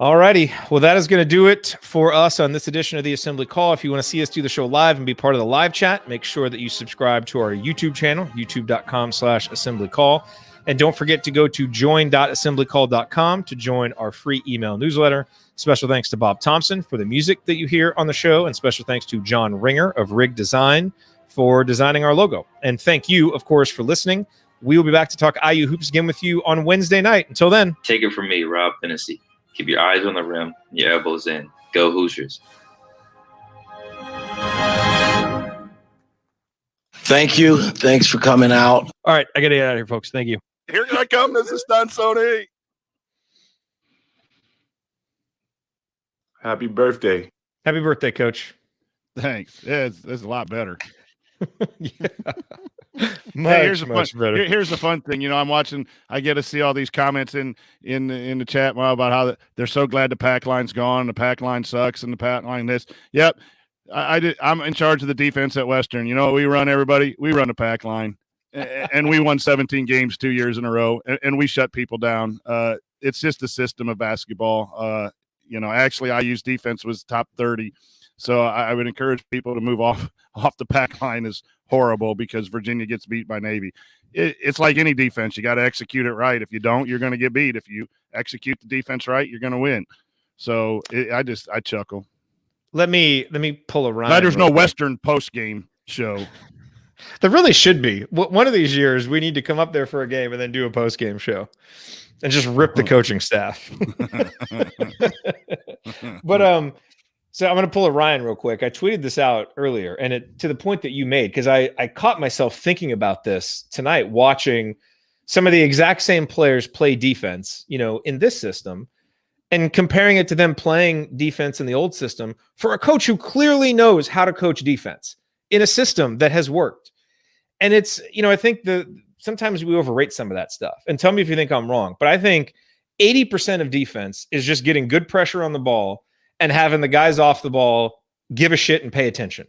Speaker 1: All righty. Well, that is going to do it for us on this edition of the Assembly Call. If you want to see us do the show live and be part of the live chat, make sure that you subscribe to our YouTube channel, youtube.com/assemblycall. And don't forget to go to join.assemblycall.com to join our free email newsletter. Special thanks to Bob Thompson for the music that you hear on the show, and special thanks to John Ringer of Rig Design for designing our logo. And thank you, of course, for listening. We will be back to talk IU hoops again with you on Wednesday night. Until then,
Speaker 10: take it from me, Rob Hennessy. Keep your eyes on the rim, your elbows in. Go Hoosiers.
Speaker 6: Thank you. Thanks for coming out.
Speaker 3: All right, I got to get out of here, folks. Thank you.
Speaker 5: Here I come. This is Stan Sony.
Speaker 4: Happy birthday.
Speaker 1: Happy birthday, Coach.
Speaker 5: Thanks. Yeah, it's a lot better.
Speaker 1: Much better.
Speaker 5: Here's the fun thing. You know, I get to see all these comments in the chat about how they're so glad the pack line's gone. The pack line sucks and the pack line this. Yep. I'm in charge of the defense at Western. You know what we run, everybody? We run the pack line. And we won 17 games 2 years in a row, and we shut people down. It's just a system of basketball. Actually, IU's defense was top 30. So I would encourage people to move off the pack line is horrible because Virginia gets beat by Navy. It's like any defense. You got to execute it right. If you don't, you're going to get beat. If you execute the defense right, you're going to win. So I chuckle.
Speaker 1: Let me pull a Ryan.
Speaker 5: Glad there's no Western post-game show.
Speaker 1: There really should be. One of these years, we need to come up there for a game and then do a post-game show and just rip the coaching staff. But so I'm going to pull a Ryan real quick. I tweeted this out earlier, and to the point that you made, because I caught myself thinking about this tonight, watching some of the exact same players play defense, in this system, and comparing it to them playing defense in the old system for a coach who clearly knows how to coach defense in a system that has worked. And it's, I think sometimes we overrate some of that stuff. And tell me if you think I'm wrong, but I think 80% of defense is just getting good pressure on the ball and having the guys off the ball give a shit and pay attention.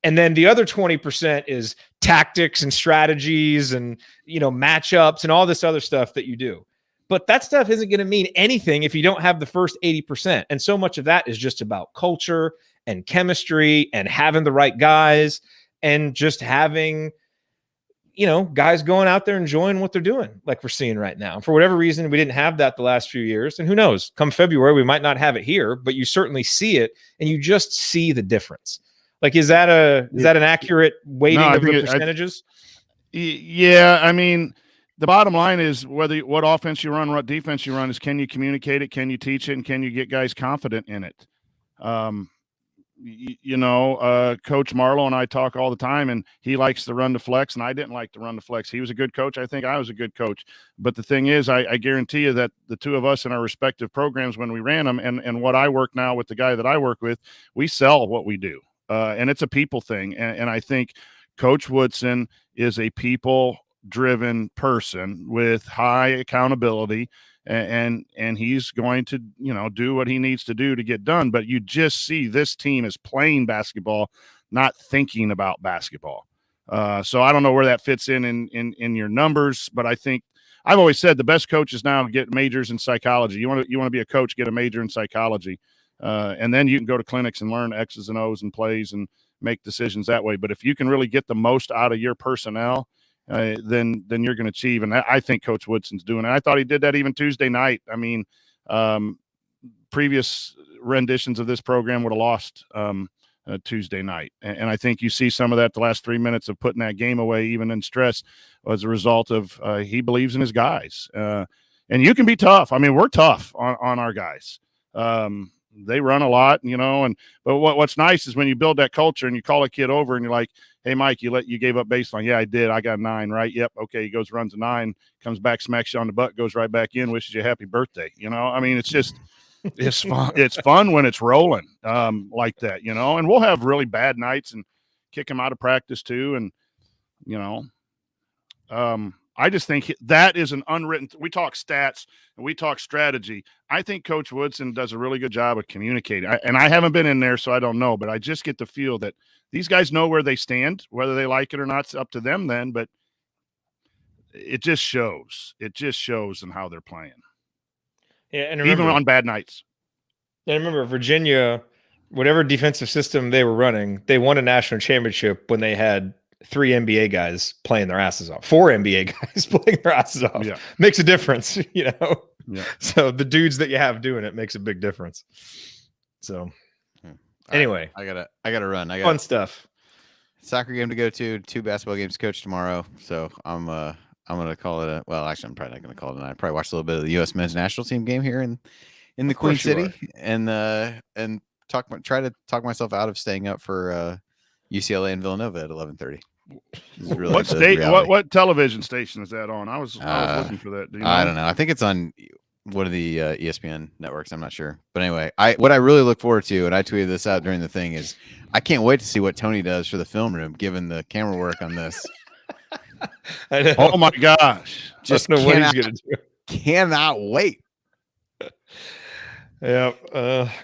Speaker 1: And then the other 20% is tactics and strategies and, matchups and all this other stuff that you do. But that stuff isn't going to mean anything if you don't have the first 80%. And so much of that is just about culture and chemistry and having the right guys and just having, guys going out there enjoying what they're doing, like we're seeing right now. For whatever reason, we didn't have that the last few years. And who knows, come February, we might not have it here, but you certainly see it and you just see the difference. Like, is that an accurate weighting of the percentages?
Speaker 5: Yeah. I mean, the bottom line is what offense you run, what defense you run is, can you communicate it? Can you teach it? And can you get guys confident in it? Coach Marlowe and I talk all the time, and he likes to run the flex, and I didn't like to run the flex. He was a good coach. I think I was a good coach. But the thing is, I guarantee you that the two of us in our respective programs, when we ran them, and what I work now with the guy that I work with, we sell what we do. And it's a people thing. And I think Coach Woodson is a people-driven person with high accountability. And he's going to, do what he needs to do to get done. But you just see this team is playing basketball, not thinking about basketball. So I don't know where that fits in your numbers, but I think I've always said the best coaches now get majors in psychology. You want to be a coach, get a major in psychology, and then you can go to clinics and learn X's and O's and plays and make decisions that way. But if you can really get the most out of your personnel, then you're going to achieve. And I think Coach Woodson's doing it. I thought he did that even Tuesday night. I mean, previous renditions of this program would have lost Tuesday night. And I think you see some of that the last 3 minutes of putting that game away, even in stress, as a result of he believes in his guys. And you can be tough. I mean, we're tough on our guys. They run a lot, but what's nice is when you build that culture and you call a kid over and you're like, hey, Mike, you gave up baseline. Yeah, I did. I got 9, right? Yep. Okay. He goes, runs a 9, comes back, smacks you on the butt, goes right back in, wishes you a happy birthday. I mean, it's just, it's fun. It's fun when it's rolling like that, and we'll have really bad nights and kick him out of practice too. And, I just think that is an unwritten – we talk stats and we talk strategy. I think Coach Woodson does a really good job of communicating. I haven't been in there, so I don't know, but I just get the feel that these guys know where they stand. Whether they like it or not, it's up to them then, but it just shows. It just shows in how they're playing.
Speaker 1: Yeah, and remember,
Speaker 5: even on bad nights.
Speaker 1: And remember, Virginia, whatever defensive system they were running, they won a national championship when they had 3 NBA guys playing their asses off. 4 NBA guys playing their asses off.
Speaker 5: Yeah.
Speaker 1: Makes a difference, you know?
Speaker 5: Yeah.
Speaker 1: So the dudes that you have doing it makes a big difference. So anyway,
Speaker 2: I gotta run. I got
Speaker 1: fun stuff.
Speaker 2: soccer game to go to, 2 basketball games to coach tomorrow. So I'm gonna call it actually I'm probably not gonna call it a night. I'll probably watch a little bit of the US men's national team game here in the Queen City and try to talk myself out of staying up for UCLA and Villanova at 11:30. Really
Speaker 5: what television station is that on? I was looking for that. Do you know?
Speaker 2: I don't know. I think it's on one of the ESPN networks. I'm not sure. But anyway, what I really look forward to, and I tweeted this out during the thing, is I can't wait to see what Tony does for the film room, given the camera work on this.
Speaker 1: I know.
Speaker 5: Oh my gosh.
Speaker 1: Just know what he's gonna do.
Speaker 2: Cannot wait.
Speaker 1: Yeah.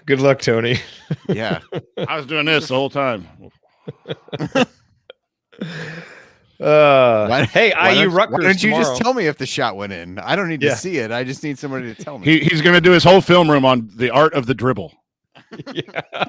Speaker 1: Good luck, Tony.
Speaker 2: Yeah.
Speaker 5: I was doing this the whole time.
Speaker 1: Hey, IU Rutgers.
Speaker 2: Why don't you
Speaker 1: tomorrow.
Speaker 2: just tell me if the shot went in? I don't need to see it. I just need somebody to tell me.
Speaker 5: He's going to do his whole film room on the art of the dribble.
Speaker 1: Yeah.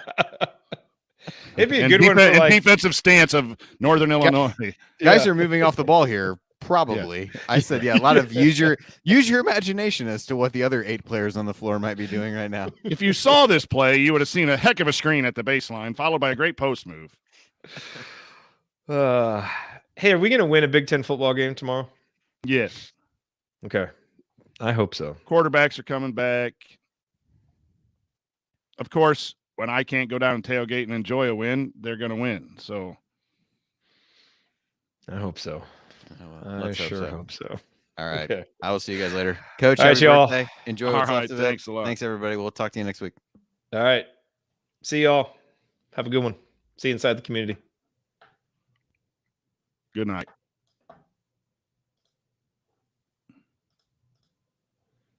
Speaker 1: It'd be a good one for
Speaker 5: and
Speaker 1: like
Speaker 5: defensive stance of Northern Illinois.
Speaker 2: Guys are moving off the ball here. Probably. Yeah. I said, a lot of use your imagination as to what the other 8 players on the floor might be doing right now.
Speaker 5: If you saw this play, you would have seen a heck of a screen at the baseline, followed by a great post move.
Speaker 1: Hey, are we going to win a Big Ten football game tomorrow?
Speaker 5: Yes.
Speaker 1: Okay. I hope so.
Speaker 5: Quarterbacks are coming back. Of course, when I can't go down and tailgate and enjoy a win, they're going to win. So
Speaker 1: I hope so. I sure hope so.
Speaker 2: All right.
Speaker 1: Okay.
Speaker 2: I will see you guys later. Coach,
Speaker 1: all right, y'all.
Speaker 2: Birthday. Enjoy
Speaker 5: all
Speaker 2: what's
Speaker 5: right,
Speaker 2: left of
Speaker 5: thanks
Speaker 2: it.
Speaker 5: a lot.
Speaker 2: Thanks, everybody. We'll talk to you next week.
Speaker 1: All right. See y'all. Have a good one. See you inside the community.
Speaker 5: Good night.